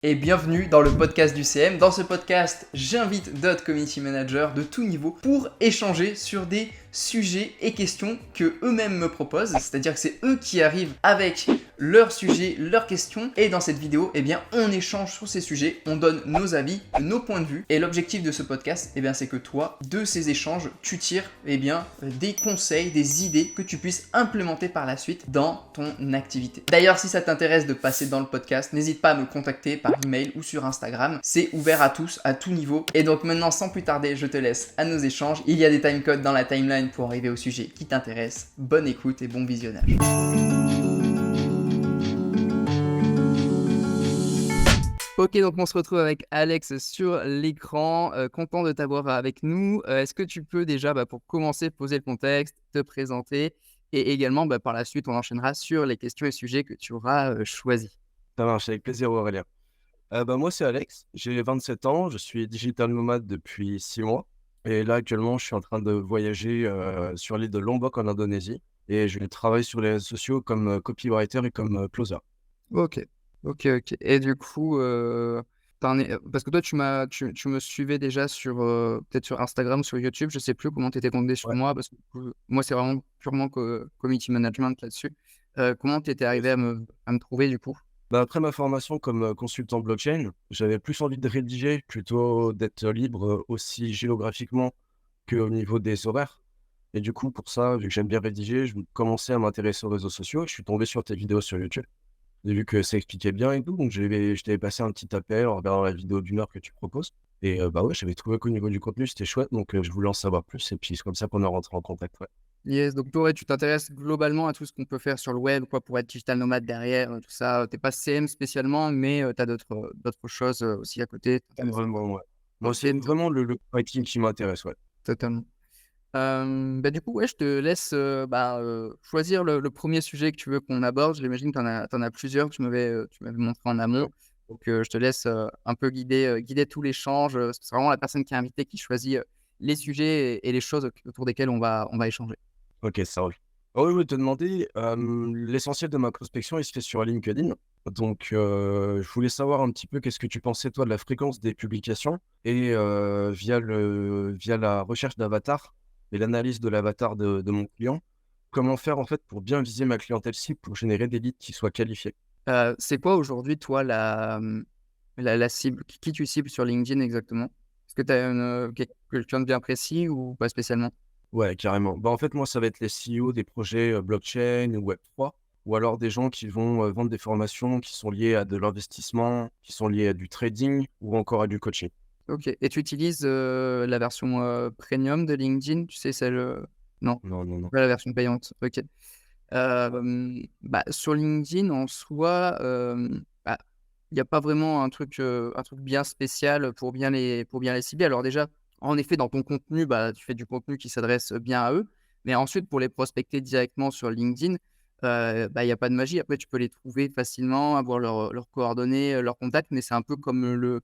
Et bienvenue dans le podcast du CM. Dans ce podcast, j'invite d'autres community managers de tout niveau pour échanger sur des sujets et questions que eux-mêmes me proposent. C'est-à-dire que c'est eux qui arrivent avec leurs sujets, leurs questions. Et dans cette vidéo, on échange sur ces sujets, on donne nos avis, nos points de vue. Et l'objectif de ce podcast, c'est que toi, de ces échanges, tu tires des conseils, des idées que tu puisses implémenter par la suite dans ton activité. D'ailleurs, si ça t'intéresse de passer dans le podcast, n'hésite pas à me contacter par email ou sur Instagram. C'est ouvert à tous, à tout niveau. Et donc maintenant, sans plus tarder, je te laisse à nos échanges. Il y a des timecodes dans la timeline pour arriver au sujet qui t'intéresse. Bonne écoute et bon visionnage. Ok, donc on se retrouve avec Alex sur l'écran. Content de t'avoir avec nous. Est-ce que tu peux déjà, pour commencer, poser le contexte, te présenter et également, par la suite, on enchaînera sur les questions et sujets que tu auras choisis. Ça marche, avec plaisir Aurélien. Moi, c'est Alex, j'ai 27 ans, je suis digital nomade depuis 6 mois. Et là, actuellement, je suis en train de voyager sur l'île de Lombok en Indonésie. Et je travaille sur les réseaux sociaux comme copywriter et comme closer. Ok, ok. Et du coup, parce que toi, tu me suivais déjà sur peut-être sur Instagram, sur YouTube, je sais plus comment tu étais tombé sur Ouais. moi, parce que moi, c'est vraiment purement community management là-dessus. Comment tu étais arrivé à me trouver du coup? Après ma formation comme consultant blockchain, j'avais plus envie de rédiger, plutôt d'être libre aussi géographiquement qu'au niveau des horaires. Et du coup, pour ça, vu que j'aime bien rédiger, je commençais à m'intéresser aux réseaux sociaux. Je suis tombé sur tes vidéos sur YouTube. J'ai vu que ça expliquait bien et tout, donc je t'avais passé un petit appel en regardant la vidéo d'1 heure que tu proposes. Et ouais, j'avais trouvé qu'au niveau du contenu, c'était chouette, donc je voulais en savoir plus. Et puis c'est comme ça qu'on est rentré en contact. Ouais. Yes, donc toi, ouais, tu t'intéresses globalement à tout ce qu'on peut faire sur le web, quoi, pour être digital nomade derrière, tout ça. T'es pas CM spécialement, mais tu as d'autres choses aussi à côté. Vraiment, ouais. Moi, Ok, c'est vraiment le writing qui m'intéresse, ouais. totalement. Du coup, ouais, je te laisse choisir le premier sujet que tu veux qu'on aborde. J'imagine que tu en as plusieurs, tu m'avais montré en amont. Donc, je te laisse un peu guider tout l'échange. Parce que c'est vraiment la personne qui est invitée qui choisit les sujets et les choses autour desquelles on va échanger. Ok, ça roule. Oh, oui, je voulais te demander, l'essentiel de ma prospection, il se fait sur LinkedIn. Donc, je voulais savoir un petit peu qu'est-ce que tu pensais, toi, de la fréquence des publications et via la recherche d'avatar et l'analyse de l'avatar de mon client, comment faire, en fait, pour bien viser ma clientèle cible pour générer des leads qui soient qualifiés. C'est quoi aujourd'hui, toi, la cible? Qui tu cibles sur LinkedIn exactement? Est-ce que tu as quelqu'un de bien précis ou pas spécialement? Ouais, carrément. En fait, moi, ça va être les CEO des projets blockchain ou Web3, ou alors des gens qui vont vendre des formations qui sont liées à de l'investissement, qui sont liées à du trading ou encore à du coaching. Ok. Et tu utilises la version premium de LinkedIn? Tu sais, celle. Non, Non, non, non. pas la version payante. Ok. Sur LinkedIn, en soi, il n'y a pas vraiment un truc bien spécial pour bien les cibler. Alors déjà, en effet, dans ton contenu, tu fais du contenu qui s'adresse bien à eux. Mais ensuite, pour les prospecter directement sur LinkedIn, il y a pas de magie. Après, tu peux les trouver facilement, avoir leurs coordonnées, leurs contacts, mais c'est un peu comme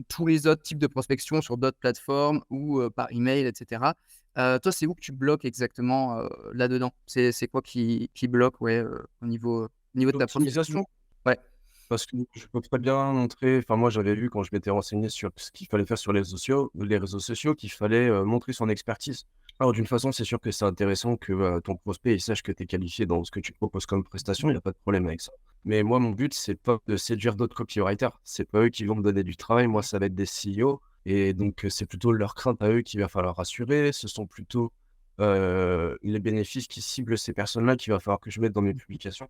tous les autres types de prospection sur d'autres plateformes ou par email, et cetera. Toi, c'est où que tu bloques exactement là-dedans? C'est quoi qui bloque, ouais, au niveau de ta prospection? L'optimisation, Ouais. parce que je peux très bien montrer, enfin moi j'avais vu quand je m'étais renseigné sur ce qu'il fallait faire sur les réseaux sociaux qu'il fallait montrer son expertise. Alors d'une façon, c'est sûr que c'est intéressant que ton prospect il sache que tu es qualifié dans ce que tu proposes comme prestation, il n'y a pas de problème avec ça. Mais moi, mon but, c'est pas de séduire d'autres copywriters. C'est pas eux qui vont me donner du travail. Moi, ça va être des CEO. Et donc, c'est plutôt leurs craintes à eux qu'il va falloir rassurer. Ce sont plutôt les bénéfices qui ciblent ces personnes-là qu'il va falloir que je mette dans mes publications.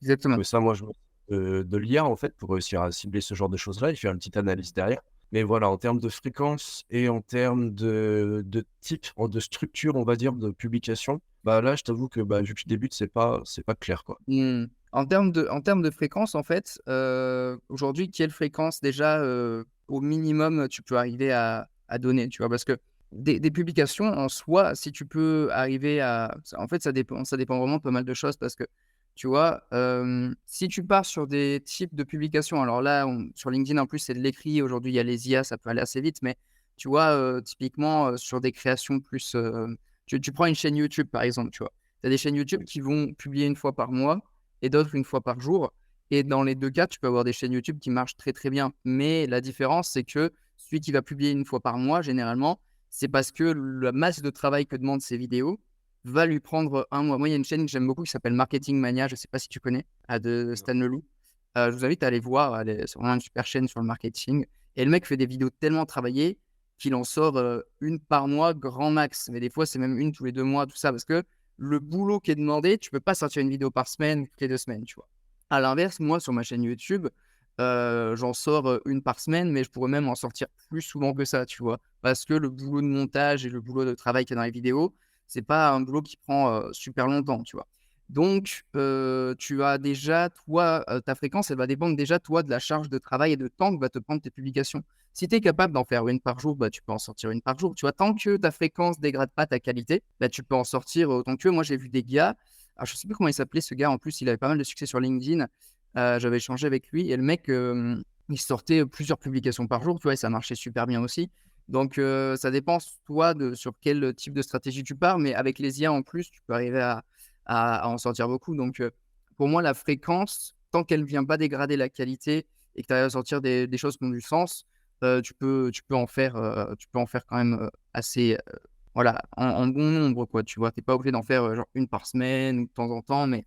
Exactement. Que ça, moi, je me de l'IA, en fait, pour réussir à cibler ce genre de choses-là et faire une petite analyse derrière. Mais voilà, en termes de fréquence et en termes de type, de structure, on va dire, de publication, là, je t'avoue que vu que je débute, c'est pas clair, quoi. Mmh. En termes de fréquence, en fait, aujourd'hui, quelle fréquence déjà, au minimum, tu peux arriver à donner, tu vois? Parce que des publications en soi, si tu peux arriver à en fait, ça dépend vraiment de pas mal de choses parce que, tu vois, si tu pars sur des types de publications, alors là, sur LinkedIn, en plus, c'est de l'écrit. Aujourd'hui, il y a les IA, ça peut aller assez vite, mais tu vois, typiquement, sur des créations plus, tu prends une chaîne YouTube, par exemple, tu vois? Tu as des chaînes YouTube qui vont publier une fois par mois et d'autres une fois par jour. Et dans les 2 cas, tu peux avoir des chaînes YouTube qui marchent très, très bien. Mais la différence, c'est que celui qui va publier une fois par mois, généralement, c'est parce que la masse de travail que demandent ces vidéos va lui prendre un mois. Moi, il y a une chaîne que j'aime beaucoup qui s'appelle Marketing Mania, je ne sais pas si tu connais, de Non. Stan Leloup. Je vous invite à aller voir, c'est vraiment une super chaîne sur le marketing et le mec fait des vidéos tellement travaillées qu'il en sort, 1 par mois grand max. Mais des fois, c'est même une tous les 2 mois, tout ça, parce que le boulot qui est demandé, tu peux pas sortir une vidéo par semaine, toutes les 2 semaines, tu vois? À l'inverse, moi, sur ma chaîne YouTube, j'en sors, 1 par semaine, mais je pourrais même en sortir plus souvent que ça, tu vois? Parce que le boulot de montage et le boulot de travail qu'il y a dans les vidéos, c'est pas un boulot qui prend, super longtemps, tu vois? Donc, tu as déjà, toi, ta fréquence, elle va dépendre déjà, toi, de la charge de travail et de temps que va te prendre tes publications. Si tu es capable d'en faire une par jour, bah, tu peux en sortir une par jour, tu vois? Tant que ta fréquence dégrade pas ta qualité, bah, tu peux en sortir autant que tu veux. Moi, j'ai vu des gars, alors je sais plus comment il s'appelait ce gars, en plus, il avait pas mal de succès sur LinkedIn. J'avais échangé avec lui et le mec, il sortait plusieurs publications par jour, tu vois? Et ça marchait super bien aussi. Donc, ça dépend toi de sur quel type de stratégie tu pars, mais avec les IA en plus, tu peux arriver à en sortir beaucoup. Donc, pour moi, la fréquence, tant qu'elle ne vient pas dégrader la qualité et que tu arrives à sortir des choses qui ont du sens, tu peux en faire quand même, assez, voilà, en bon nombre, quoi, tu vois? Tu es pas obligé d'en faire, genre une par semaine ou de temps en temps, mais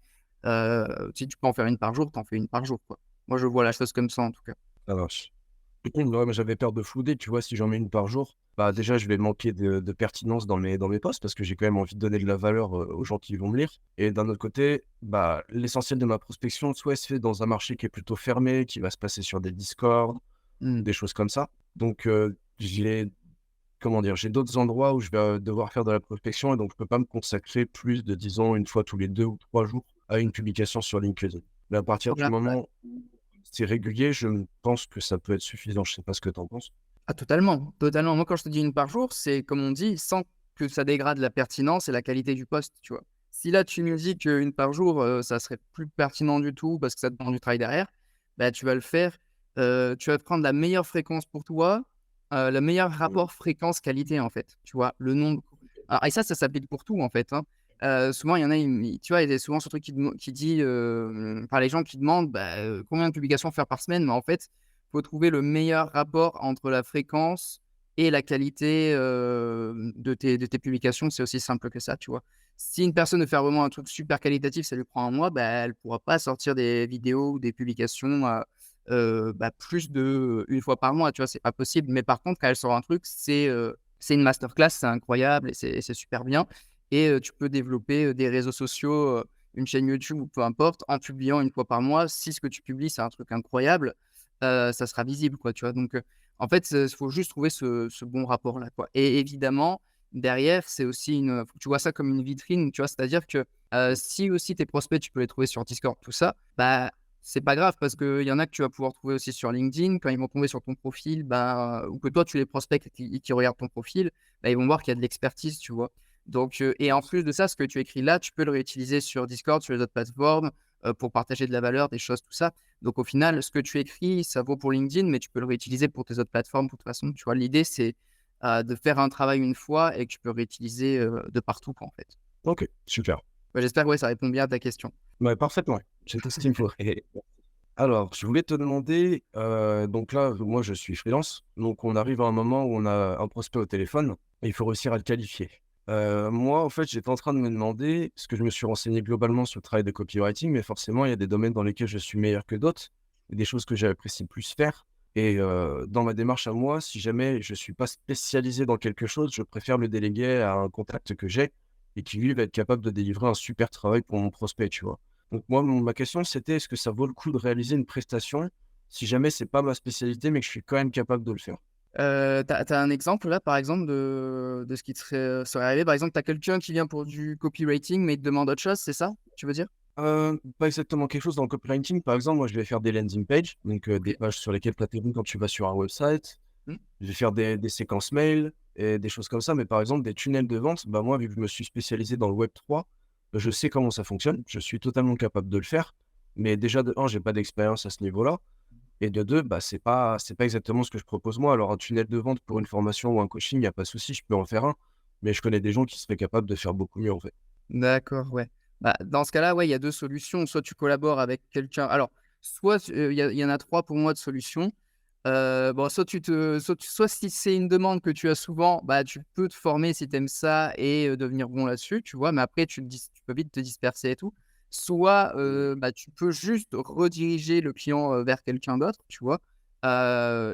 si tu peux en faire une par jour, tu en fais une par jour, quoi. Moi, je vois la chose comme ça, en tout cas. Ça marche. Ouais, mais j'avais peur de flouder, tu vois? Si j'en mets une par jour, bah, déjà, je vais manquer de pertinence dans mes posts parce que j'ai quand même envie de donner de la valeur, aux gens qui vont me lire et d'un autre côté, bah, l'essentiel de ma prospection, soit elle se fait dans un marché qui est plutôt fermé, qui va se passer sur des Discord, Mmh. des choses comme ça. Donc, j'ai comment dire? J'ai d'autres endroits où je vais, devoir faire de la prospection et donc je peux pas me consacrer plus de, disons, une fois tous les 2 ou 3 jours à une publication sur LinkedIn. Mais à partir du Voilà. moment où c'est régulier, je pense que ça peut être suffisant. Je sais pas ce que tu en penses? Ah totalement, totalement. Moi, quand je te dis une par jour, c'est comme on dit, sans que ça dégrade la pertinence et la qualité du post, tu vois? Si là, tu me dis qu'une par jour, ça serait plus pertinent du tout parce que ça te demande du travail derrière, bah, tu vas le faire, tu vas prendre la meilleure fréquence pour toi, le meilleur Mmh. rapport fréquence-qualité, en fait, tu vois? Le nombre alors et ça s'applique pour tout, en fait, hein. Souvent, il y en a, tu vois, il y a souvent ce truc qui dit, par les gens qui demandent, bah, combien de publications faire par semaine? Mais en fait, faut trouver le meilleur rapport entre la fréquence et la qualité, de tes publications. C'est aussi simple que ça, tu vois? Si une personne veut faire vraiment un truc super qualitatif, ça lui prend un mois, bah, elle pourra pas sortir des vidéos ou des publications, bah, plus d'1 fois par mois, tu vois? C'est pas possible. Mais par contre, quand elle sort un truc, c'est une masterclass, c'est incroyable et c'est super bien et tu peux développer, des réseaux sociaux, une chaîne YouTube ou peu importe, en publiant une fois par mois. Si ce que tu publies, c'est un truc incroyable, ça sera visible, quoi, tu vois? Donc, en fait, il faut juste trouver ce bon rapport-là, quoi et évidemment, derrière, c'est aussi faut que tu vois ça comme une vitrine, tu vois? C'est-à-dire que, si aussi tes prospects, tu peux les trouver sur Discord, tout ça, bah, c'est pas grave parce qu'il y en a que tu vas pouvoir trouver aussi sur LinkedIn. Quand ils vont tomber sur ton profil, bah, ou que toi, tu les prospectes et qu'ils regardent ton profil, bah, ils vont voir qu'il y a de l'expertise, tu vois? Donc, et en plus de ça, ce que tu écris là, tu peux le réutiliser sur Discord, sur les autres plateformes, pour partager de la valeur, des choses, tout ça. Donc au final, ce que tu écris, ça vaut pour LinkedIn, mais tu peux le réutiliser pour tes autres plateformes, de toute façon, tu vois? L'idée, c'est, de faire un travail une fois et que tu peux réutiliser, de partout, quoi, en fait. OK, super. Bah, j'espère, ouais, ça répond bien à ta question. Ouais, parfaitement, ouais. C'est tout ce qu'il me faut et alors, je voulais te demander, donc là, moi, je suis freelance, donc on arrive à un moment où on a un prospect au téléphone et il faut réussir à le qualifier. Moi, en fait, j'étais en train de me demander parce que je me suis renseigné globalement sur le travail de copywriting, mais forcément, il y a des domaines dans lesquels je suis meilleur que d'autres, des choses que j'apprécie plus faire et dans ma démarche à moi, si jamais je suis pas spécialisé dans quelque chose, je préfère le déléguer à un contact que j'ai et qui, lui, va être capable de délivrer un super travail pour mon prospect, tu vois? Donc moi, ma question, c'était: est-ce que ça vaut le coup de réaliser une prestation si jamais c'est pas ma spécialité, mais que je suis quand même capable de le faire? Tu un exemple là, par exemple, de ce qui te serait arrivé? Par exemple, tu as quelqu'un qui vient pour du copywriting, mais il te demande autre chose, c'est ça, tu veux dire? Pas exactement quelque chose dans le copywriting. Par exemple, moi, je vais faire des landing pages, donc des OK. pages sur lesquelles tu atterris quand tu vas sur un website. Mmh. Je vais faire des séquences mail et des choses comme ça. Mais par exemple, des tunnels de vente, bah, moi, vu que je me suis spécialisé dans le Web3, je sais comment ça fonctionne. Je suis totalement capable de le faire. Mais déjà, de 1, j'ai pas d'expérience à ce niveau-là. Et de 2, bah, c'est pas exactement ce que je propose moi. Alors un tunnel de vente pour une formation ou un coaching, il y a pas de souci, je peux en faire un. Mais je connais des gens qui seraient capables de faire beaucoup mieux, en fait. D'accord, ouais. Bah, dans ce cas-là, ouais, il y a 2 solutions. Soit tu collabores avec quelqu'un alors, soit, il y en a 3 pour moi de solutions. Bon, soit si c'est une demande que tu as souvent, bah, tu peux te former si tu aimes ça et devenir bon là-dessus, tu vois? Mais après tu peux vite te disperser et tout. Soit, bah, tu peux juste rediriger le client, vers quelqu'un d'autre, tu vois?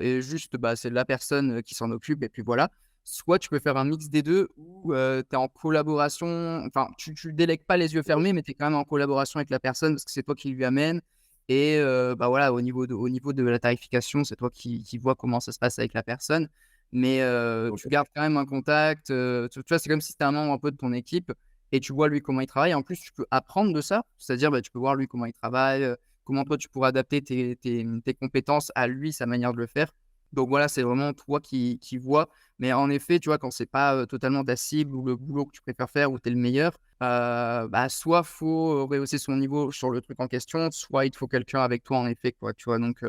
Et juste, bah, c'est la personne, qui s'en occupe et puis voilà. Soit tu peux faire un mix des 2 où, tu es en collaboration, enfin tu délègues pas les yeux fermés, mais tu es quand même en collaboration avec la personne parce que c'est toi qui lui amène et bah, voilà, au niveau de la tarification, c'est toi qui vois comment ça se passe avec la personne. Mais tu OK. gardes quand même un contact, tu vois? C'est comme si c'était un membre un peu de ton équipe et tu vois lui comment il travaille. En plus, tu peux apprendre de ça, c'est-à-dire, bah, tu peux voir lui comment il travaille, comment toi tu pourrais adapter tes compétences à lui, sa manière de le faire. Donc voilà, c'est vraiment toi qui vois. Mais en effet, tu vois, quand c'est pas, totalement ta cible ou le boulot que tu préfères faire, où tu es le meilleur, bah, soit faut, rehausser son niveau sur le truc en question, soit il te faut quelqu'un avec toi en effet, quoi, tu vois? Donc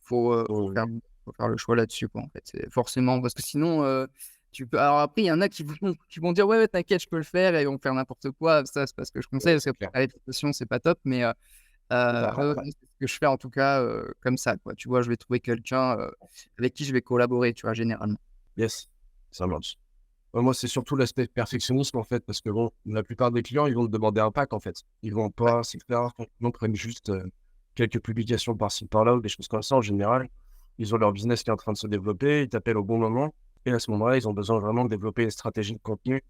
faut, heu, faut Mmh. faire faut faire le choix là-dessus, quoi, en fait. C'est forcément parce que sinon, tu peux alors après, il y en a qui vont dire: «Ouais, ouais, t'inquiète, je peux le faire» et ils vont faire n'importe quoi. Ça, c'est pas ce que je conseille Ouais, parce que c'est pour clair. ta réputation, c'est pas top, mais ouais, ouais, c'est ce que je fais en tout cas, comme ça, quoi. Tu vois? Je vais trouver quelqu'un, avec qui je vais collaborer, tu vois? Généralement. Yes, ça marche. Moi, c'est surtout l'aspect perfectionnisme, en fait, parce que bon, la plupart des clients, ils vont te demander un pack, en fait. Ils vont Ouais, pas, c'est très rare quand les clients prennent juste, quelques publications par-ci par-là ou des choses comme ça. En général, ils ont leur business qui est en train de se développer, ils t'appellent au bon moment et à ce moment-là, ils ont besoin vraiment de développer une stratégie de contenu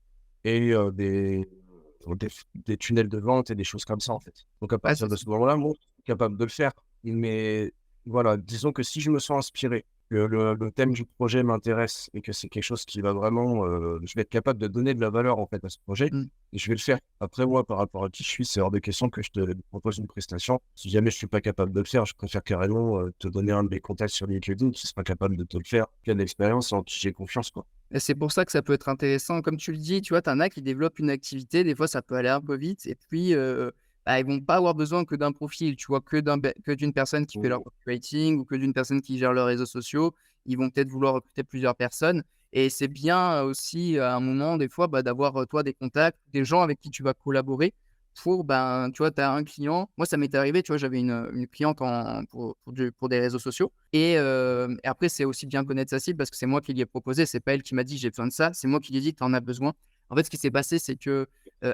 et des tunnels de vente et des choses comme ça, en fait. Donc à ouais, partir c'est de ça. ce moment-là, moi, je suis capable de le faire. Mais voilà, disons que si je me sens inspiré, que le thème du projet m'intéresse et que c'est quelque chose qui va vraiment, je vais être capable de donner de la valeur, en fait, à ce projet Mmh. et je vais le faire. Après moi, par rapport à qui je suis, c'est hors de question que je te propose une prestation. Si jamais je suis pas capable de le faire, je préfère carrément, te donner un de mes contacts sur LinkedIn qui sera capable de te le faire, qui a de l'expérience et en qui j'ai confiance, quoi. Et c'est pour ça que ça peut être intéressant. Comme tu le dis, tu vois, tu en as qui développent une activité, des fois ça peut aller un peu vite et puis, bah, ils vont pas avoir besoin que d'un profil, tu vois? Que d'une personne qui fait leur Mmh. copywriting ou que d'une personne qui gère leurs réseaux sociaux. Ils vont peut-être vouloir recruter plusieurs personnes et c'est bien, aussi à un moment des fois, bah, d'avoir, toi des contacts, des gens avec qui tu vas collaborer pour, ben, tu vois, tu as un client moi ça m'est arrivé, tu vois? J'avais une cliente pour des réseaux sociaux et après c'est aussi bien connaître sa cible parce que c'est moi qui lui ai proposé, c'est pas elle qui m'a dit: «J'ai besoin de ça», c'est moi qui lui ai dit: «Tu en as besoin». En fait, ce qui s'est passé, c'est que,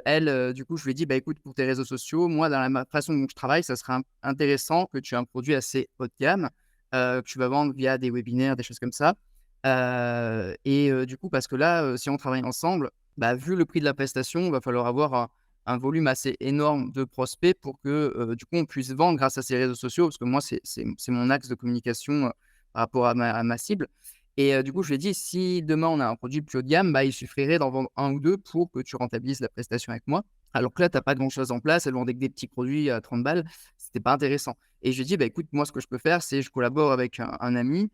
elle, du coup, je lui ai dit: «Bah, écoute, pour tes réseaux sociaux, moi, dans la ma façon dont je travaille, ça serait intéressant que tu aies un produit assez haut de gamme, que tu vas vendre via des webinaires, des choses comme ça». Du coup, parce que là, si on travaille ensemble, bah, vu le prix de la prestation, il va falloir avoir un volume assez énorme de prospects pour que, du coup, on puisse vendre grâce à ces réseaux sociaux. Parce que moi, c'est mon axe de communication, par rapport à ma cible et du coup, je lui ai dit: «Si demain on a un produit plus haut de gamme, bah, il suffirait d'en vendre un ou 2 pour que tu rentabilises la prestation avec moi». Alors que là, tu as pas grand chose en place, elle vendait que des petits produits à 30 balles, c'était pas intéressant et je lui ai dit: «Bah, écoute, moi, ce que je peux faire, c'est je collabore avec un ami,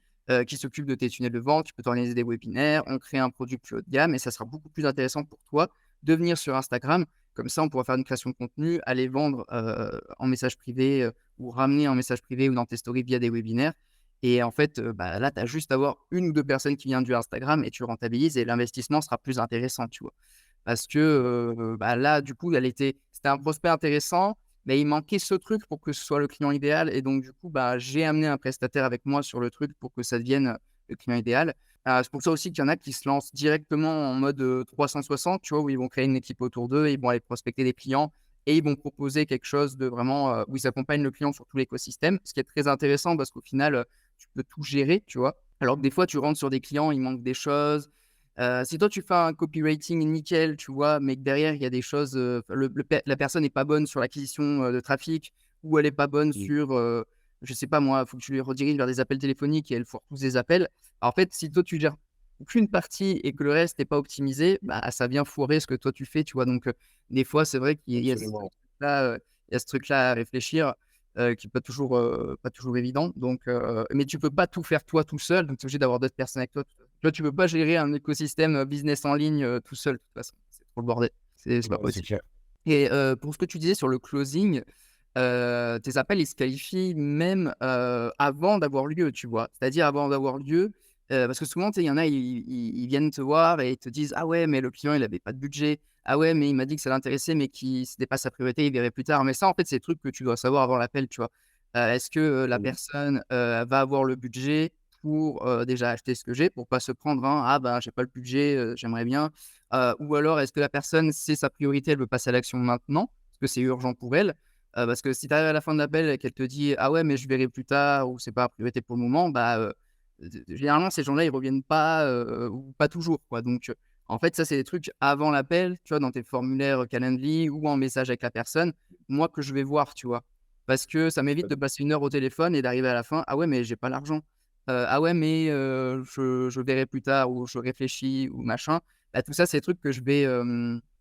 qui s'occupe de tes tunnels de vente, tu peux t'organiser des webinaires, on crée un produit plus haut de gamme et ça sera beaucoup plus intéressant pour toi de venir sur Instagram. Comme ça, on pourra faire une création de contenu, aller vendre, en message privé, ou ramener en message privé ou dans tes stories via des webinaires et en fait, bah, là, tu as juste à avoir 1 ou 2 personnes qui viennent du Instagram et tu rentabilises et l'investissement sera plus intéressant, tu vois? Parce que, bah, là, du coup, c'était un prospect intéressant, mais il manquait ce truc pour que ce soit le client idéal et donc du coup, bah, j'ai amené un prestataire avec moi sur le truc pour que ça devienne, le client idéal. C'est pour ça aussi qu'il y en a qui se lancent directement en mode, 360, tu vois? Où ils vont créer une équipe autour d'eux, ils vont aller prospecter des clients et ils vont proposer quelque chose de vraiment, où ils accompagnent le client sur tout l'écosystème. Ce qui est très intéressant parce qu'au final, tu peux tout gérer, tu vois? Alors que des fois, tu rentres sur des clients, il manque des choses. Si toi tu fais un copywriting nickel, tu vois, mais que derrière il y a des choses, la personne n'est pas bonne sur l'acquisition, de trafic ou elle est pas bonne Mmh. sur, je sais pas moi, il faut que tu les rediriges vers des appels téléphoniques et elle foire tous des appels. En fait, si toi tu gères qu'une partie et que le reste n'est pas optimisé, bah, ça vient foirer ce que toi tu fais, tu vois? Donc, des fois, c'est vrai qu'il y a ce Absolument. truc-là, il y a ce truc-là à réfléchir, qui est pas toujours évident. Donc, mais tu peux pas tout faire toi tout seul, donc tu es obligé d'avoir d'autres personnes avec toi. Tu vois, tu peux pas gérer un écosystème, business en ligne, tout seul, de toute façon. C'est trop le bordel. C'est pas Ouais, c'est possible. clair. Et pour ce que tu disais sur le closing, tes appels, ils se qualifient même, avant d'avoir lieu, tu vois? C'est-à-dire avant d'avoir lieu, parce que souvent, tu sais, il y en a, ils viennent te voir et ils te disent: «Ah ouais, mais le client, il avait pas de budget. Ah ouais, mais il m'a dit que ça l'intéressait, mais c'était pas sa priorité, il verrait plus tard». Mais ça, en fait, c'est des trucs que tu dois savoir avant l'appel, tu vois? Est-ce que, la Mmh. personne, va avoir le budget pour, déjà acheter ce que j'ai, pour pas se prendre un: «Ah ben, j'ai pas le budget, j'aimerais bien». Ou alors est-ce que la personne, c'est sa priorité, elle veut passer à l'action maintenant, parce que c'est urgent pour elle? Parce que si tu arrives à la fin de l'appel et qu'elle te dit: «Ah ouais, mais je verrai plus tard» ou «C'est pas priorité pour le moment», bah, généralement ces gens-là, ils reviennent pas, ou pas toujours, quoi. Donc, en fait, ça, c'est des trucs avant l'appel, tu vois, dans tes formulaires, Calendly ou en message avec la personne, moi, que je vais voir, tu vois? Parce que ça m'évite de passer 1 heure au téléphone et d'arriver à la fin: «Ah ouais, mais j'ai pas l'argent». «Ah ouais, mais je verrai plus tard» ou «Je réfléchis» ou machin. Bah, tout ça, c'est des trucs que je vais,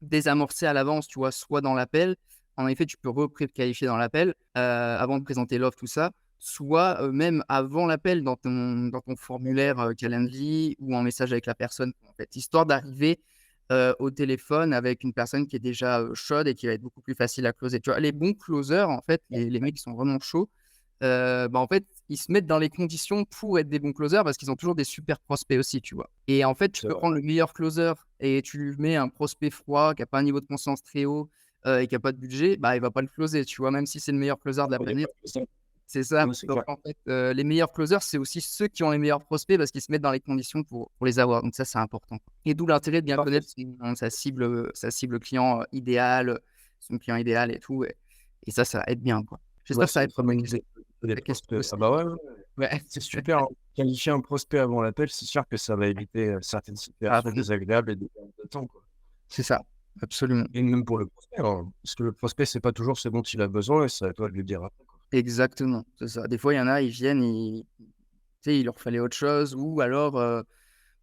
désamorcer à l'avance, tu vois? Soit dans l'appel, en effet, tu peux repré-qualifier dans l'appel, avant de présenter l'offre, tout ça. Soit, même avant l'appel dans ton formulaire, Calendly ou en message avec la personne, en fait. Histoire d'arriver, au téléphone avec une personne qui est déjà, chaude et qui va être beaucoup plus facile à closer, tu vois? Les bons closers, en fait, les mecs qui sont vraiment chauds, bah, en fait, ils se mettent dans les conditions pour être des bons closers parce qu'ils ont toujours des super prospects aussi, tu vois? Et en fait, tu C'est peux vrai. prendre le meilleur closer et tu lui mets un prospect froid qui a pas un niveau de conscience très haut, et qui a pas de budget, bah, il va pas le closer, tu vois? Même si c'est le meilleur closer de la Ah, il y a pas planète. que ça. C'est ça. Ouais, c'est Donc clair. en fait, les meilleurs closers, c'est aussi ceux qui ont les meilleurs prospects parce qu'ils se mettent dans les conditions pour les avoir. Donc ça, c'est important et d'où l'intérêt de bien Parfait. connaître sa cible client, idéal, son client idéal et tout et ça aide bien, quoi. Ouais, J'espère que ça c'est une répond très à bonne idée. Des ta question prospects. aussi. Ah bah, ouais, ouais, ouais. Ouais, C'est super, hein. Qualifier un prospect avant l'appel, c'est sûr que ça va éviter, certaines à situations fond. désagréables et des pertes de temps, quoi. C'est ça, absolument. Et même pour le prospect, hein, parce que le prospect, c'est pas toujours ce dont il a besoin et c'est à toi de lui dire après, quoi. Exactement, c'est ça. Des fois, il y en a, ils viennent, tu sais, il leur fallait autre chose ou alors,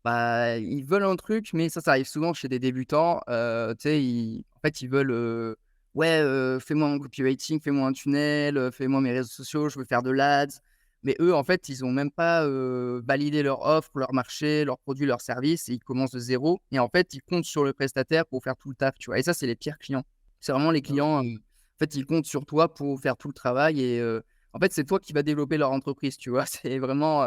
bah, ils veulent un truc, mais ça arrive souvent chez des débutants, tu sais, ils veulent, «Ouais, fais-moi un copywriting, fais-moi un tunnel, fais-moi mes réseaux sociaux, je veux faire de l'Ads». Mais eux, en fait, ils ont même pas, validé leur offre, leur marché, leurs produits, leurs services et ils commencent de zéro et en fait, ils comptent sur le prestataire pour faire tout le taf, tu vois? Et ça, c'est les pires clients. C'est vraiment les Ah ouais. clients, en fait, ils comptent sur toi pour faire tout le travail et en fait, c'est toi qui vas développer leur entreprise, tu vois? C'est vraiment,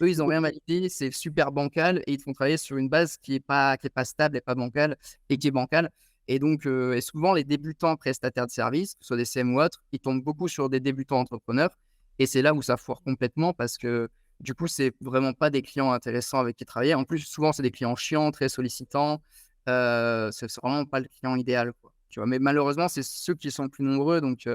eux, ils ont rien validé, c'est super bancal et ils te font travailler sur une base qui est pas stable et pas bancale et qui est bancale et donc et souvent les débutants prestataires de services, que ce soit des CM ou autres, ils tombent beaucoup sur des débutants entrepreneurs et c'est là où ça foire complètement parce que, du coup, c'est vraiment pas des clients intéressants avec qui travailler. En plus, souvent, c'est des clients chiants, très sollicitants, c'est vraiment pas le client idéal, quoi, tu vois? Mais malheureusement, c'est ceux qui sont le plus nombreux donc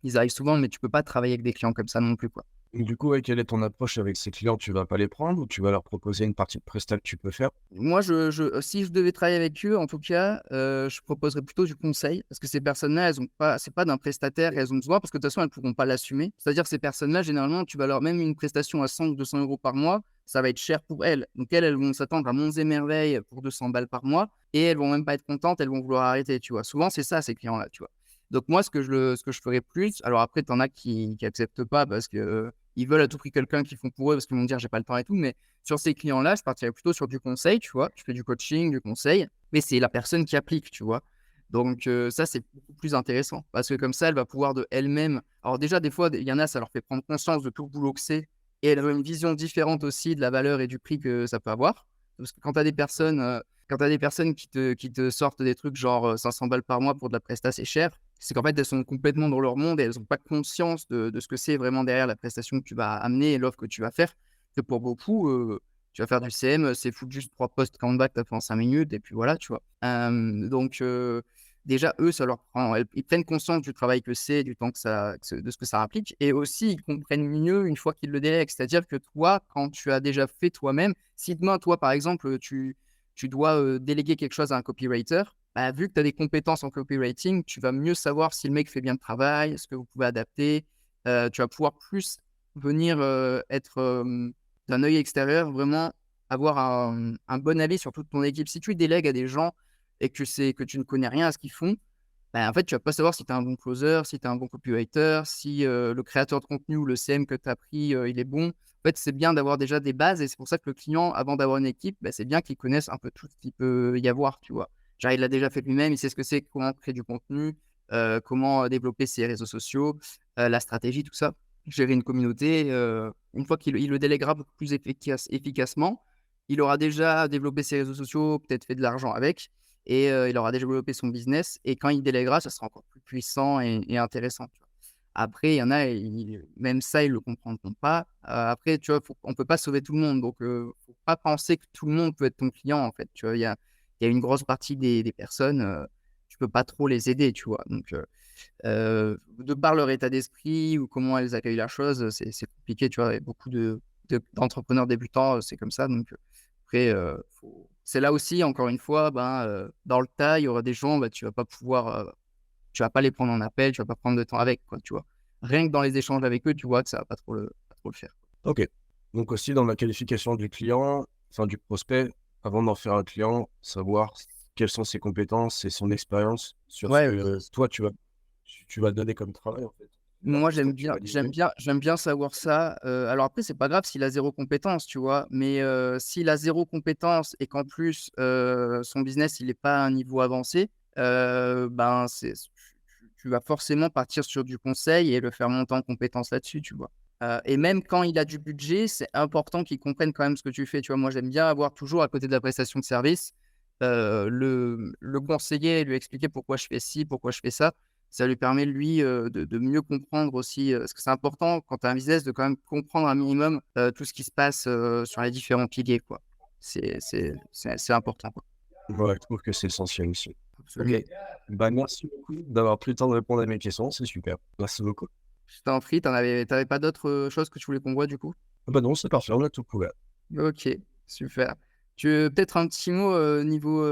ils arrivent souvent, mais tu peux pas travailler avec des clients comme ça non plus, quoi. Donc du coup, ouais, quelle est ton approche avec ces clients? Tu vas pas les prendre ou tu vas leur proposer une partie de prestat que tu peux faire? Moi, si je devais travailler avec eux, en tout cas, je proposerais plutôt du conseil parce que ces personnes-là, elles ont pas c'est pas d'un prestataire et elles ont besoin parce que de toute façon, elles pourront pas l'assumer. C'est-à-dire que ces personnes-là, généralement, tu vas leur même une prestation à 100 ou 200 € par mois, ça va être cher pour elles. Donc elles vont s'attendre à monts et merveilles pour 200 balles par mois et elles vont même pas être contentes, elles vont vouloir arrêter, tu vois? Souvent, c'est ça, ces clients-là, tu vois? Donc moi, ce que je ferais plus alors après, tu en as qui acceptent pas parce que, ils veulent à tout prix quelqu'un qu'ils font pour eux parce qu'ils vont me dire: «J'ai pas le temps et tout», mais sur ces clients-là, je partirais plutôt sur du conseil, tu vois? Tu fais du coaching, du conseil, mais c'est la personne qui applique, tu vois? Donc ça, c'est beaucoup plus intéressant parce que comme ça, elle va pouvoir de elle-même alors déjà, des fois, il y en a, ça leur fait prendre conscience de tout le boulot que c'est et elles ont une vision différente aussi de la valeur et du prix que ça peut avoir. Parce que quand tu as des personnes qui te sortent des trucs genre, 500 balles par mois pour de la presta, c'est cher. C'est qu'en fait, elles sont complètement dans leur monde et elles ont pas conscience de ce que c'est vraiment derrière la prestation que tu vas amener et l'offre que tu vas faire. Que pour beaucoup, tu vas faire du CM, c'est foutre juste 3 posts Canva que tu as fait en 5 minutes et puis voilà, tu vois? Donc déjà eux, ça leur prend ils prennent conscience du travail que c'est, du temps de ce que ça implique et aussi ils comprennent mieux une fois qu'ils le délèguent. C'est-à-dire que toi, quand tu as déjà fait toi-même, si demain toi, par exemple, tu dois, déléguer quelque chose à un copywriter, bah, vu que tu as des compétences en copywriting, tu vas mieux savoir si le mec fait bien le travail, ce que vous pouvez adapter. Tu vas pouvoir plus venir, être, d'un œil extérieur, vraiment avoir un bon avis sur toute ton équipe. Si tu délègues à des gens et que tu ne connais rien à ce qu'ils font, bah, en fait, tu vas pas savoir si tu es un bon closer, si tu es un bon copywriter, si, le créateur de contenu ou le CM que tu as pris, il est bon. En fait, c'est bien d'avoir déjà des bases et c'est pour ça que le client, avant d'avoir une équipe, bah, c'est bien qu'il connaisse un peu tout ce qu'il peut y avoir, tu vois? Genre, il l'a déjà fait lui-même, il sait ce que c'est, comment créer du contenu, comment, développer ses réseaux sociaux, la stratégie, tout ça. Gérer une communauté, une fois qu'il le déléguera beaucoup plus efficacement, il aura déjà développé ses réseaux sociaux, peut-être fait de l'argent avec et il aura déjà développé son business et quand il déléguera, ça sera encore plus puissant et intéressant, tu vois? Après, il y en a, même ça, ils le comprendront pas. Après, tu vois, on peut pas sauver tout le monde. Donc, faut pas penser que tout le monde peut être ton client, en fait. Tu vois, il y a une grosse partie des personnes, tu peux pas trop les aider, tu vois. Donc, de par leur état d'esprit ou comment elles accueillent la chose, c'est compliqué, tu vois? Et beaucoup d'entrepreneurs débutants, c'est comme ça. Donc, après, c'est là aussi, encore une fois, ben, dans le tas, il y aura des gens, bah, tu vas pas les prendre en appel, tu vas pas prendre de temps avec, quoi, tu vois? Rien que dans les échanges avec eux, tu vois que ça va pas trop le faire. OK. Donc aussi dans la qualification du client, enfin du prospect, avant d'en faire un client, savoir quelles sont ses compétences et son expérience sur ce Ouais, que toi tu vas donner comme travail en fait. La moi prestation j'aime que tu bien vas j'aime livrer. bien j'aime bien savoir ça, alors après c'est pas grave s'il a zéro compétence, tu vois? Mais, s'il a zéro compétence et qu'en plus, son business il est pas à un niveau avancé, ben, tu vas forcément partir sur du conseil et le faire monter en compétence là-dessus, tu vois? Et même quand il a du budget, c'est important qu'il comprenne quand même ce que tu fais, tu vois? Moi j'aime bien avoir toujours à côté de la prestation de service, le conseiller et lui expliquer pourquoi je fais ci, pourquoi je fais ça. Ça lui permet lui, de mieux comprendre aussi, parce que c'est important quand tu as un business de quand même comprendre un minimum, tout ce qui se passe, sur les différents piliers, quoi. C'est important, quoi. Ouais, je trouve que c'est essentiel aussi. OK. Absolument. Bah, merci beaucoup d'avoir pris le temps de répondre à mes questions, c'est super. Merci beaucoup. Je t'en prie, tu avais pas d'autres, choses que tu voulais qu'on voit du coup? Ah bah non, c'est parfait, on a tout couvert. OK, super. Tu veux peut-être un petit mot, niveau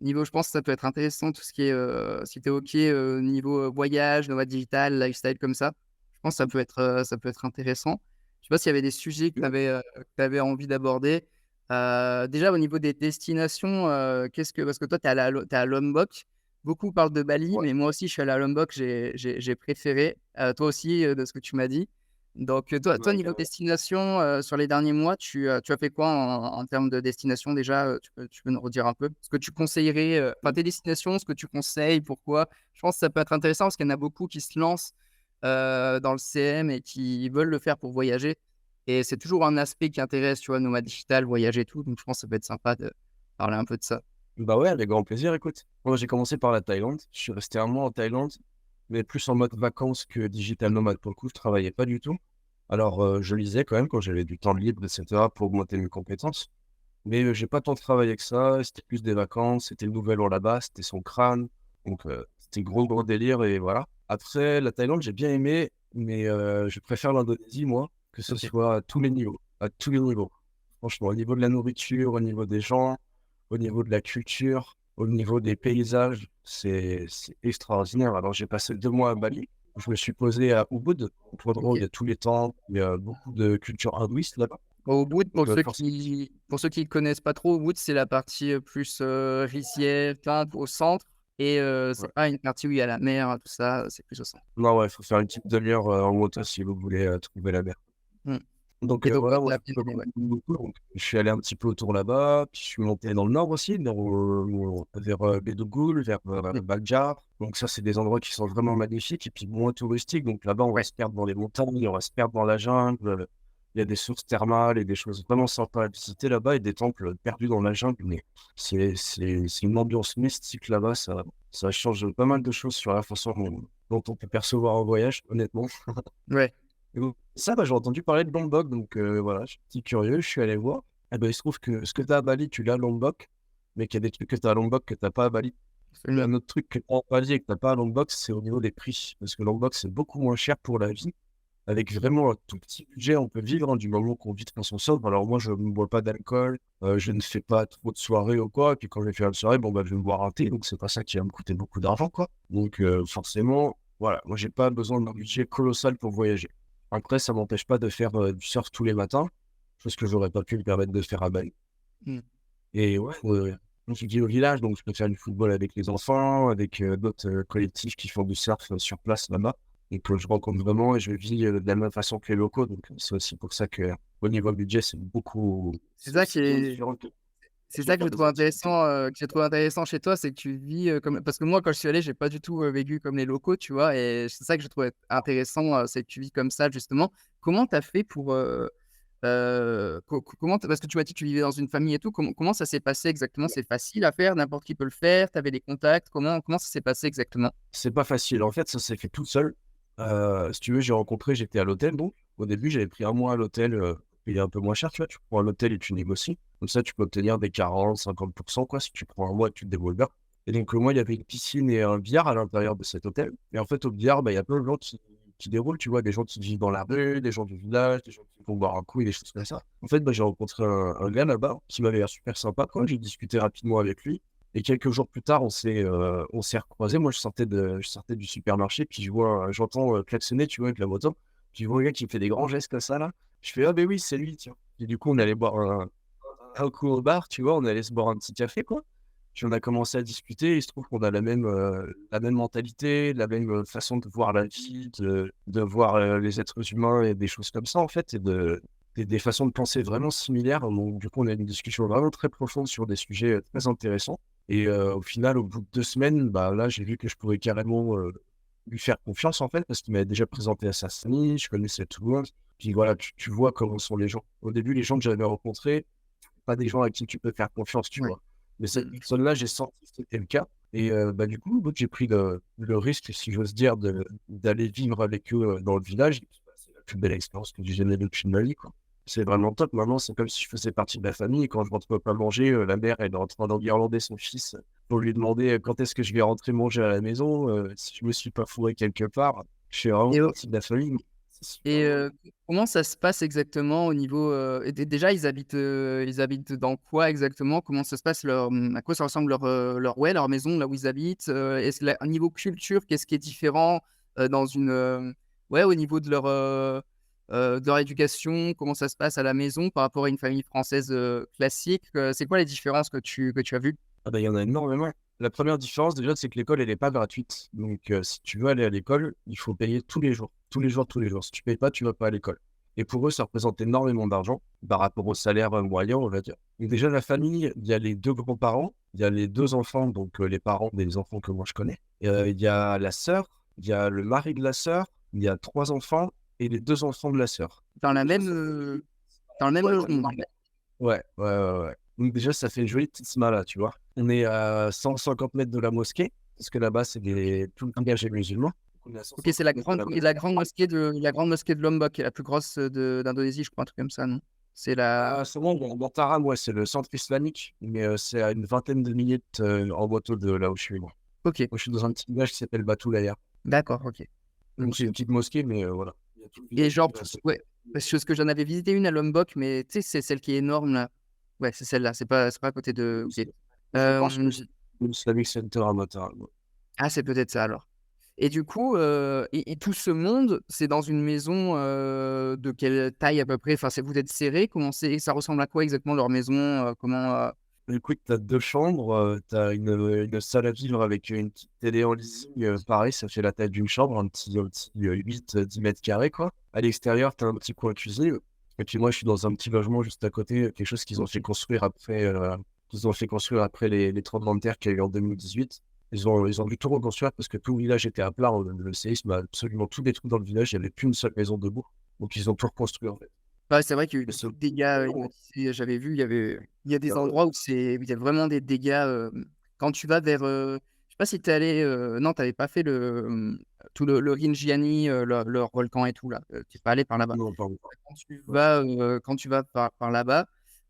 je pense que ça peut être intéressant tout ce qui est, si tu es OK, niveau, voyage, nomade digital, lifestyle comme ça. Je pense que ça peut être intéressant. Je sais pas s'il y avait des sujets que tu envie d'aborder. Déjà au niveau des destinations, parce que toi tu es à Lombok. Beaucoup parlent de Bali, Ouais. mais moi aussi je suis allé à Lombok, j'ai préféré. Toi aussi, de ce que tu m'as dit. Donc, toi Ouais, niveau carrément. destination, sur les derniers mois, tu as fait quoi en termes de destination déjà, tu peux nous redire un peu? Ce que tu conseillerais, enfin tes destinations, ce que tu conseilles, pourquoi? Je pense que ça peut être intéressant parce qu'il y en a beaucoup qui se lancent, dans le CM et qui veulent le faire pour voyager et c'est toujours un aspect qui intéresse, tu vois? Nomade digital, voyager et tout, donc je pense que ça peut être sympa de parler un peu de ça. Bah ouais, avec grand plaisir, écoute. Moi, j'ai commencé par la Thaïlande. Je suis resté un mois en Thaïlande, mais plus en mode vacances que digital nomade. Pour le coup, je travaillais pas du tout. Alors, je lisais quand même quand j'avais du temps libre, etc., pour augmenter mes compétences. Mais j'ai pas tant travaillé que ça. C'était plus des vacances. C'était le nouvel an là-bas. C'était son crâne. Donc, c'était gros, gros délire. Et voilà. Après, la Thaïlande, j'ai bien aimé, mais je préfère l'Indonésie, moi, que ce OK. soit à tous les niveaux. À tous les niveaux. Franchement, au niveau de la nourriture, au niveau des gens, au niveau de la culture, au niveau des paysages, c'est extraordinaire. Alors, j'ai passé 2 mois à Bali. Je me suis posé à Ubud, un endroit où il OK. y a tous les temples, il y a beaucoup de culture hindouiste là-bas. Au Ubud, Donc, pour ceux qui connaissent pas trop, Ubud, c'est la partie, plus, rizière, plain au centre et ouais. c'est pas une partie où il y a la mer, tout ça, c'est plus au centre. Non, ouais, il faut faire une petite demi-heure en moto si vous voulez trouver la mer. Mmh Donc, et donc ouais, voilà, tu moi, l'as je bien aimé, recommande ouais. beaucoup. Donc, je suis allé un petit peu autour là-bas, puis je suis monté dans le nord aussi, vers Bédogoul, vers Mmh, Bagjar. Donc, ça, c'est des endroits qui sont vraiment magnifiques et puis moins touristiques. Donc, là-bas, on va ouais. se perdre dans les montagnes, on va se perdre dans la jungle. Il y a des sources thermales et des choses vraiment sympas à visiter là-bas et des temples perdus dans la jungle. Mais c'est une ambiance mystique là-bas. Ça change pas mal de choses sur la façon dont on peut percevoir un voyage, honnêtement. Ouais. Et donc ça, bah, j'ai entendu parler de Lombok, donc voilà, je suis petit curieux, je suis allé voir. Et ben, il se trouve que ce que tu as à Bali, tu l'as à Lombok, mais qu'il y a des trucs que tu as à Lombok que tu pas à Bali. Et Absolument. un autre truc que tu as à Bali et que tu pas à Lombok, c'est au niveau des prix. Parce que Lombok, c'est beaucoup moins cher pour la vie. Avec vraiment un tout petit budget, on peut vivre hein, du moment qu'on vit de façon sobre. Alors moi, je ne bois pas d'alcool, je ne fais pas trop de soirées ou quoi. Et puis quand je vais faire une soirée, bon, bah, je vais me boire un thé, donc c'est pas ça qui va me coûter beaucoup d'argent, quoi. Donc forcément, voilà, moi, j'ai pas besoin d'un budget colossal pour voyager. Après, ça m'empêche pas de faire du surf tous les matins, chose que j'aurais pas pu me permettre de faire à Bali. Mmh. Et ouais, moi, je vis au village, donc je peux faire du football avec les enfants, avec d'autres collectifs qui font du surf sur place là-bas. Et que je rencontre vraiment et je vis de la même façon que les locaux. Donc, c'est aussi pour ça que au niveau budget, C'est c'est ça qui aussi bien est différent que c'est je vais ça que faire je des trouve activités. intéressant, chez toi, c'est que tu vis, comme parce que moi, quand je suis allé, j'ai pas du tout, vécu comme les locaux, tu vois? Et c'est ça que je trouvais intéressant, c'est que tu vis comme ça, justement. Comment tu as fait pour, comment parce que tu m'as dit que tu vivais dans une famille et tout, comment ça s'est passé exactement? C'est facile à faire, n'importe qui peut le faire? Tu avais des contacts? Comment ça s'est passé exactement? C'est pas facile. En fait, ça s'est fait tout seul. Si tu veux, j'étais à l'hôtel donc. Au début, j'avais pris un mois à l'hôtel, il est un peu moins cher, tu vois? Tu prends un hôtel et tu négocies. Comme ça, tu peux obtenir des 40-50 quoi, si tu prends un mois et que tu te débrouilles bien. Et donc, moi, il y avait une piscine et un billard à l'intérieur de cet hôtel. Et en fait, au billard, bah, il y a plein de gens qui déroulent, tu vois? Des gens qui vivent dans la rue, des gens du village, des gens qui vont boire un coup et des choses comme ça. En fait, bah, j'ai rencontré un gars là-bas qui m'avait l'air super sympa, quoi. J'ai discuté rapidement avec lui. Et quelques jours plus tard, on s'est recroisés. Moi, je sortais du supermarché, puis j'entends klaxonner, tu vois, avec la moto. Puis je vois un gars qui me fait des grands gestes comme ça, là. Je fais: «Ah, ben oui, c'est lui, tiens». Et du coup, on allait boire un coup au bar, tu vois, on allait se boire un petit café, quoi. Puis on a commencé à discuter. Il se trouve qu'on a la même mentalité, la même façon de voir la vie, de voir les êtres humains et des choses comme ça, en fait, des façons de penser vraiment similaires. Donc, du coup, on a eu une discussion vraiment très profonde sur des sujets très intéressants. Et au final, au bout de 2 semaines, bah, là, j'ai vu que je pouvais carrément lui faire confiance, en fait, parce qu'il m'avait déjà présenté à sa famille, je connaissais tout le monde. Puis voilà, tu vois comment sont les gens. Au début, les gens que j'avais rencontrés, pas des gens à qui tu peux faire confiance, tu Ouais. vois? Mais cette Mmh. personne-là, j'ai senti que c'était le cas. Et bah, du coup, j'ai pris le risque, si j'ose dire, d'aller vivre avec eux dans le village. Et puis, bah, c'est la plus belle expérience que j'ai jamais vécue de ma vie, quoi. C'est vraiment top. Maintenant, c'est comme si je faisais partie de la famille. Quand je rentre pas manger, la mère, elle est en train d'enguirlander son fils pour lui demander quand est-ce que je vais rentrer manger à la maison, si je me suis pas fourré quelque part. Je fais vraiment Et partie de la famille. C'est super Et beau. comment ça se passe exactement au niveau, et déjà ils habitent dans quoi exactement? Comment ça se passe à quoi ça ressemble leur maison là où ils habitent? Est-ce là, au niveau culture, qu'est-ce qui est différent, dans une, ouais, au niveau de leur éducation? Comment ça se passe à la maison par rapport à une famille française, classique? C'est quoi les différences que tu as vues? Ah bah, il y en a énormément. La première différence déjà, c'est que l'école, elle est pas gratuite. Donc, si tu veux aller à l'école, il faut payer tous les jours. Tous les jours, tous les jours. Si tu payes pas, tu vas pas à l'école. Et pour eux, ça représente énormément d'argent par rapport au salaire, moyen, on va dire. Donc déjà, la famille, il y a les 2 grands-parents, il y a les 2 enfants, donc, les parents des enfants que moi je connais. Il y a la sœur, il y a le mari de la sœur, il y a 3 enfants et les 2 enfants de la sœur. Dans la Déjà, même, ça fait dans le même ouais. logement? Ouais, ouais, ouais, ouais. Donc déjà, ça fait une jolie petite smala, tu vois? On est à 150 mètres de la mosquée, parce que là-bas, c'est tout le village est musulman. Donc on est à OK, c'est 150 mètres de la mosquée. la grande mosquée de Lombok, qui est la plus grosse, d'Indonésie, je crois, un truc comme ça, non? C'est la C'est bon, dans Taram, ouais, c'est le centre islamique, mais c'est à une vingtaine de minutes en moto de là où je suis, moi. OK, Moi, je suis dans un petit village qui s'appelle Batulaya. d'accord, OK. Donc c'est une petite mosquée, mais voilà. Il y a tout le Et village genre qui va ouais, parce que j'en avais visité une à Lombok, mais tu sais, c'est celle qui est énorme là. Ouais, c'est celle-là, c'est pas à côté de OK. Je pense que Hem, c'est l'Islamic Center à Mataram. ah, c'est peut-être ça alors. Et du coup, et tout ce monde, c'est dans une maison, de quelle taille à peu près? Enfin, vous êtes serrés? Ça ressemble à quoi exactement leur maison? Comment? Écoute, tu as 2 chambres, tu as une salle à vivre avec une petite télé en leasing, pareil, ça fait la taille d'une chambre, un petit 8-10 m², quoi. À l'extérieur, tu as un petit coin cuisine et puis moi, je suis dans un petit logement juste à côté, quelque chose qu'ils ont fait construire après les tremblements de terre qu'il y a eu en 2018. Ils ont dû tout reconstruire parce que tout le village était à plat, le séisme a absolument tout détruit dans le village, il y avait plus une seule maison debout, donc ils ont tout reconstruit, en fait. Ouais, c'est vrai qu'il y a eu Mais c'est beaucoup de dégâts, il me disait, j'avais vu, il y a des endroits où il y a vraiment des dégâts, quand tu vas vers, je sais pas si tu es allé, non, tu avais pas fait tout le Rinjani, leur volcan et tout là, tu es pas allé par là-bas. non, pardon. Quand tu vas par là-bas,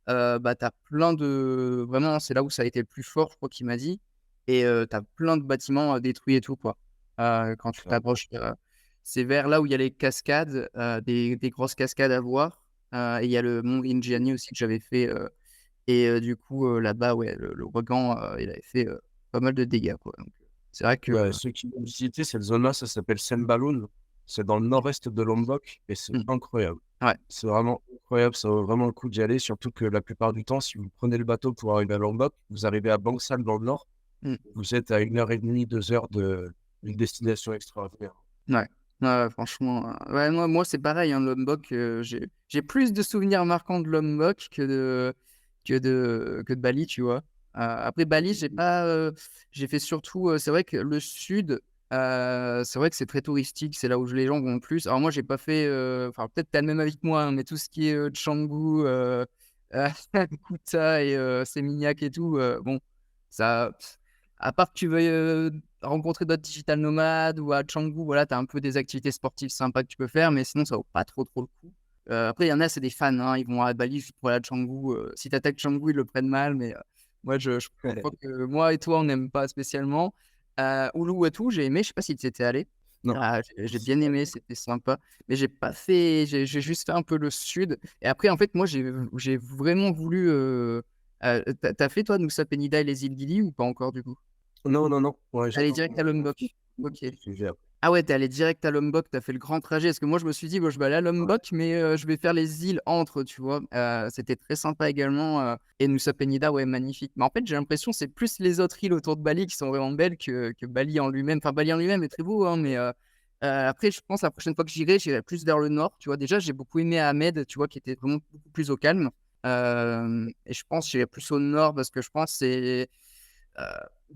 bah, tu as plein de vraiment, c'est là où ça a été le plus fort, je crois qu'il m'a dit. Et tu as plein de bâtiments, détruits et tout, quoi. Quand tu t'approches, c'est vers là où il y a les cascades, des grosses cascades à voir. Et il y a le mont Rinjani aussi que j'avais fait, et du coup, là-bas, ouais, le ouragan, il avait fait, pas mal de dégâts, quoi. Donc, c'est vrai que Bah, ceux qui vont visiter cette zone-là, ça s'appelle Sembalun. C'est dans le nord-est de Lombok et c'est mmh, incroyable. ouais, C'est vraiment incroyable, ça vaut vraiment le coup d'y aller, surtout que la plupart du temps, si vous prenez le bateau pour arriver à Lombok, vous arrivez à Bangsal dans le nord. mmh, Vous êtes à 1 h 30, 2 heures d'une destination extraordinaire. ouais. Ouais, ouais, franchement, ouais, moi, c'est pareil, hein, Lombok, j'ai plus de souvenirs marquants de Lombok que de Bali, tu vois? Après Bali, j'ai fait surtout, c'est vrai que le sud, c'est vrai que c'est très touristique, c'est là où les gens vont le plus. Alors moi, j'ai pas fait, enfin peut-être tu as le même avis que moi, hein, mais tout ce qui est, Canggu, Kuta et Seminyak et tout, bon, ça. À part que tu veuilles rencontrer d'autres digital nomades ou à Canggu, voilà, tu as un peu des activités sportives sympas que tu peux faire, mais sinon, ça vaut pas trop le coup. Après, il y en a, c'est des fans, hein, ils vont à Bali juste pour aller à Canggu. Si tu attaques Canggu, ils le prennent mal, mais moi, je crois que moi et toi, on n'aime pas spécialement. Uluwatu, j'ai aimé, je sais pas si tu étais allé. Non. J'ai bien aimé, c'était sympa, mais j'ai pas fait, j'ai juste fait un peu le sud. Et après, en fait, moi, j'ai vraiment voulu. T'as fait toi Nusa Penida et les îles Gili ou pas encore du coup? Non, non, non. Ouais, T'es allé j'attends direct à Lombok. Ok. le sujet après. Ah ouais, t'es allé direct à Lombok, t'as fait le grand trajet. Parce que moi, je me suis dit, bon, je vais aller à Ouais. Lombok, mais je vais faire les îles entre, tu vois. C'était très sympa également. Et Nusa Penida, ouais, magnifique. Mais en fait, j'ai l'impression que c'est plus les autres îles autour de Bali qui sont vraiment belles que Bali en lui-même. Enfin, Bali en lui-même est très beau, hein, mais après, je pense la prochaine fois que j'irai plus vers le nord. Tu vois, déjà, j'ai beaucoup aimé Ahmed, tu vois, qui était vraiment beaucoup plus au calme. Et je pense que j'irai plus au nord parce que je pense que c'est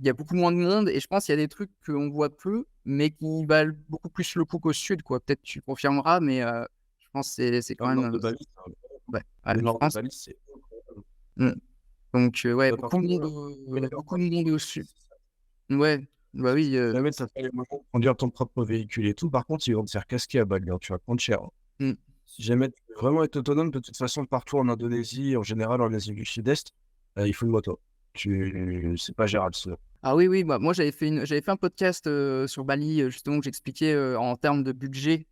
il y a beaucoup moins de monde et je pense qu'il y a des trucs qu'on voit peu, mais qui valent beaucoup plus le coup qu'au sud, quoi. Peut-être tu confirmeras, mais je pense que c'est Dans quand le même. nord de Bali, c'est incroyable. Ouais, ouais, Le je nord de pense. Bali, c'est incroyable. Mm. Donc, ouais, Par contre, oui, d'accord, beaucoup moi, de monde au sud. Ouais, bah oui. si jamais ça fait le moment de conduire ton propre véhicule et tout, par contre, ils vont te faire casquer à Bali, hein, tu vas prendre cher, hein. Mm. Si jamais tu veux vraiment être autonome, de toute façon, partout en Indonésie, en général en Asie du Sud-Est, il faut une moto. C'est pas gérable, ça. Ah oui, oui, bah, moi j'avais fait un podcast sur Bali, justement, où j'expliquais en termes de budget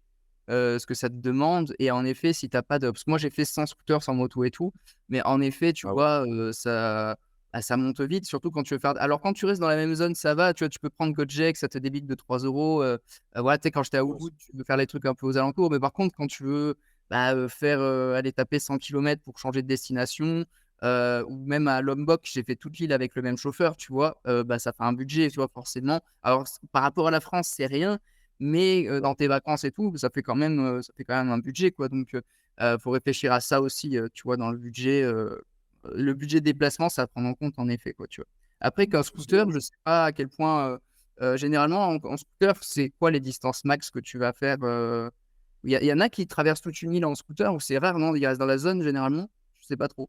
ce que ça te demande. Et en effet, si t'as pas de. Parce que moi, j'ai fait sans scooter, sans moto et tout. Mais en effet, tu Ah ouais. vois, ça monte vite, surtout quand tu veux faire. Alors, quand tu restes dans la même zone, ça va. Tu vois, tu peux prendre Gojek, ça te débite de 3 euros. Voilà, tu sais, quand j'étais à Ouais, Ubud, tu veux faire les trucs un peu aux alentours. Mais par contre, quand tu veux faire aller taper 100 km pour changer de destination, ou même à Lombok, j'ai fait toute l'île avec le même chauffeur, tu vois, ça fait un budget, tu vois, forcément. Alors, par rapport à la France, c'est rien. Mais dans tes vacances et tout, ça fait quand même un budget, quoi. Donc, faut réfléchir à ça aussi, tu vois, dans le budget de déplacement, ça à prendre en compte, en effet, quoi, tu vois. Après, qu'un scooter, je sais pas à quel point, généralement, en scooter, c'est quoi les distances max que tu vas faire? Il y en a qui traversent toute une île en scooter ou c'est rare, non? Ils restent dans la zone, généralement? Je sais pas trop.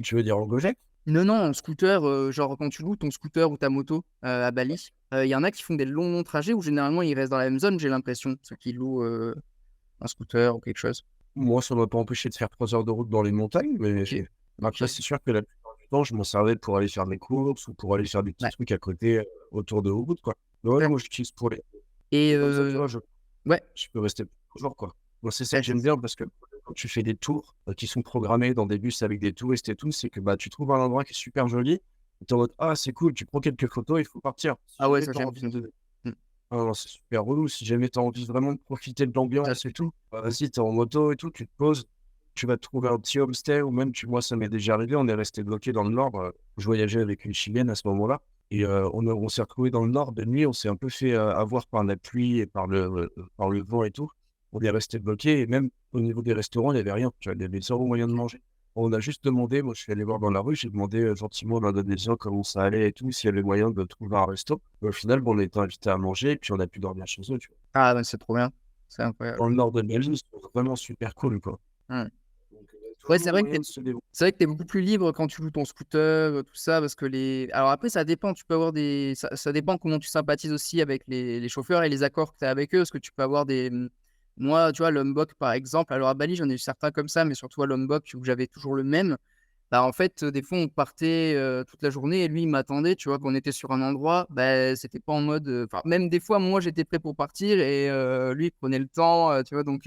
tu veux dire en Gojek? Non, non, en scooter, genre quand tu loues ton scooter ou ta moto à Bali, il y en a qui font des longs trajets où généralement ils restent dans la même zone, j'ai l'impression, ceux qui louent un scooter ou quelque chose. Moi, ça ne m'a pas empêché de faire 3 heures de route dans les montagnes, mais Ok, après, ok. c'est sûr que la plupart du temps, je m'en servais pour aller faire mes courses ou pour aller faire des petits Ouais. trucs à côté autour de Ubud, quoi. Mais ouais, Ouais. moi, j'utilise pour les. Et Et comme ça, tu vois, ouais, je peux rester toujours, quoi. Moi, c'est ça ouais, que j'aime bien parce que quand tu fais des tours qui sont programmés dans des bus avec des touristes et tout, c'est que bah, tu trouves un endroit qui est super joli. Et t'es en mode, ah, c'est cool, tu prends quelques photos, il faut partir. Si ah ouais, jamais ça t'as j'aime. envie de. Ah non, c'est super relou. Si jamais tu as envie vraiment de profiter de Ah, l'ambiance et tout, bah, vas-y, t'es en moto et tout, tu te poses, tu vas te trouver un petit homestay ou même, moi, ça m'est déjà arrivé, on est resté bloqué dans le nord. Je voyageais avec une Chilienne à ce moment-là et on s'est retrouvé dans le nord de nuit, on s'est un peu fait avoir par la pluie et par le vent et tout. On est resté bloqué et même au niveau des restaurants, il n'y avait rien. Tu vois, il y avait zéro moyen de manger. On a juste demandé, moi je suis allé voir dans la rue, j'ai demandé gentiment à l'Indonésien comment ça allait et tout, s'il y avait moyen de trouver un resto. Au final, bon, on a été invités à manger et puis on a pu dormir chez eux, tu vois. Ah, ouais, c'est trop bien, c'est incroyable. Dans le nord de Bali, c'est vraiment super cool, quoi. Hmm. Donc, il y a Ouais, toujours moyen de se débrouiller. c'est vrai que t'es beaucoup plus libre quand tu loues ton scooter, tout ça, parce que les. Alors après, ça dépend, tu peux avoir des. Ça dépend comment tu sympathises aussi avec les chauffeurs et les accords que tu as avec eux, parce que tu peux avoir des. Moi, tu vois, Lombok, par exemple, alors à Bali, j'en ai eu certains comme ça, mais surtout à Lombok, où j'avais toujours le même. Bah, en fait, des fois, on partait toute la journée et lui, il m'attendait, tu vois, qu'on était sur un endroit, bah, c'était pas en mode. Enfin, même des fois, moi, j'étais prêt pour partir et lui, il prenait le temps, tu vois, donc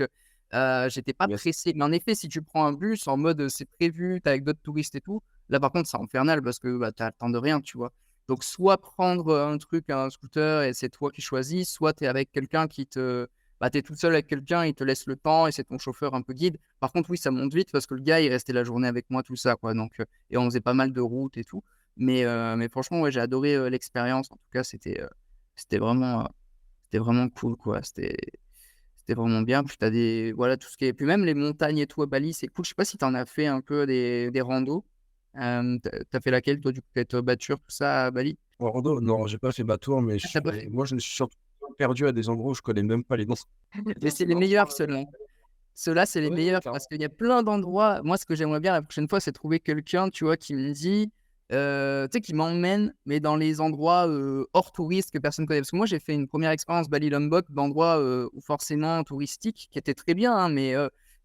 j'étais pas Yes. pressé. Mais en effet, si tu prends un bus en mode c'est prévu, t'es avec d'autres touristes et tout, là, par contre, c'est infernal parce que bah, t'as le temps de rien, tu vois. Donc, soit prendre un truc, un scooter et c'est toi qui choisis, soit t'es avec quelqu'un qui te. Bah, t'es tout seul avec quelqu'un, il te laisse le temps et c'est ton chauffeur un peu guide. Par contre, oui, ça monte vite parce que le gars, il restait la journée avec moi, tout ça, quoi. Donc, et on faisait pas mal de routes et tout. Mais franchement, ouais, j'ai adoré l'expérience. En tout cas, c'était c'était vraiment cool, quoi. C'était vraiment bien. Puis t'as des, voilà, tout ce qui est, puis même les montagnes et tout à Bali, c'est cool. Je sais pas si t'en as fait un peu des randos. T'as fait laquelle, toi, du coup, peut-être Batur, tout ça à Bali? En rando, non, j'ai pas fait ma tour, mais Ah, t'as pas fait. moi, je me suis surtout perdu à des endroits où je connais même pas les noms. Mais c'est les meilleurs, ceux-là. Ceux-là, c'est les Ouais, ouais, meilleurs carrément. parce qu'il y a plein d'endroits. Moi, ce que j'aimerais bien la prochaine fois, c'est trouver quelqu'un, tu vois, qui me dit, tu sais, qui m'emmène, mais dans les endroits hors touristes que personne connaît. Parce que moi, j'ai fait une première expérience Bali Lombok d'endroits forcément touristiques, qui étaient très bien, hein, mais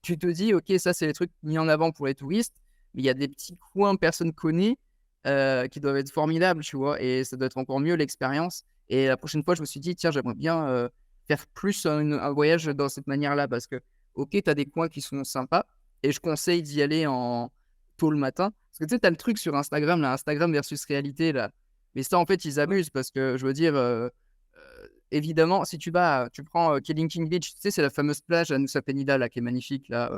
tu te dis, ok, ça, c'est les trucs mis en avant pour les touristes, mais il y a des petits coins personne connaît qui doivent être formidables, tu vois, et ça doit être encore mieux l'expérience. Et la prochaine fois, je me suis dit, tiens, j'aimerais bien faire plus un voyage dans cette manière-là, parce que, ok, tu as des coins qui sont sympas, et je conseille d'y aller en tôt le matin. Parce que tu sais, tu as le truc sur Instagram, là, Instagram versus réalité, là. Mais ça, en fait, ils abusent parce que, je veux dire, évidemment, si tu prends Kelingking Beach, tu sais, c'est la fameuse plage à Nusa Penida, là, qui est magnifique, là,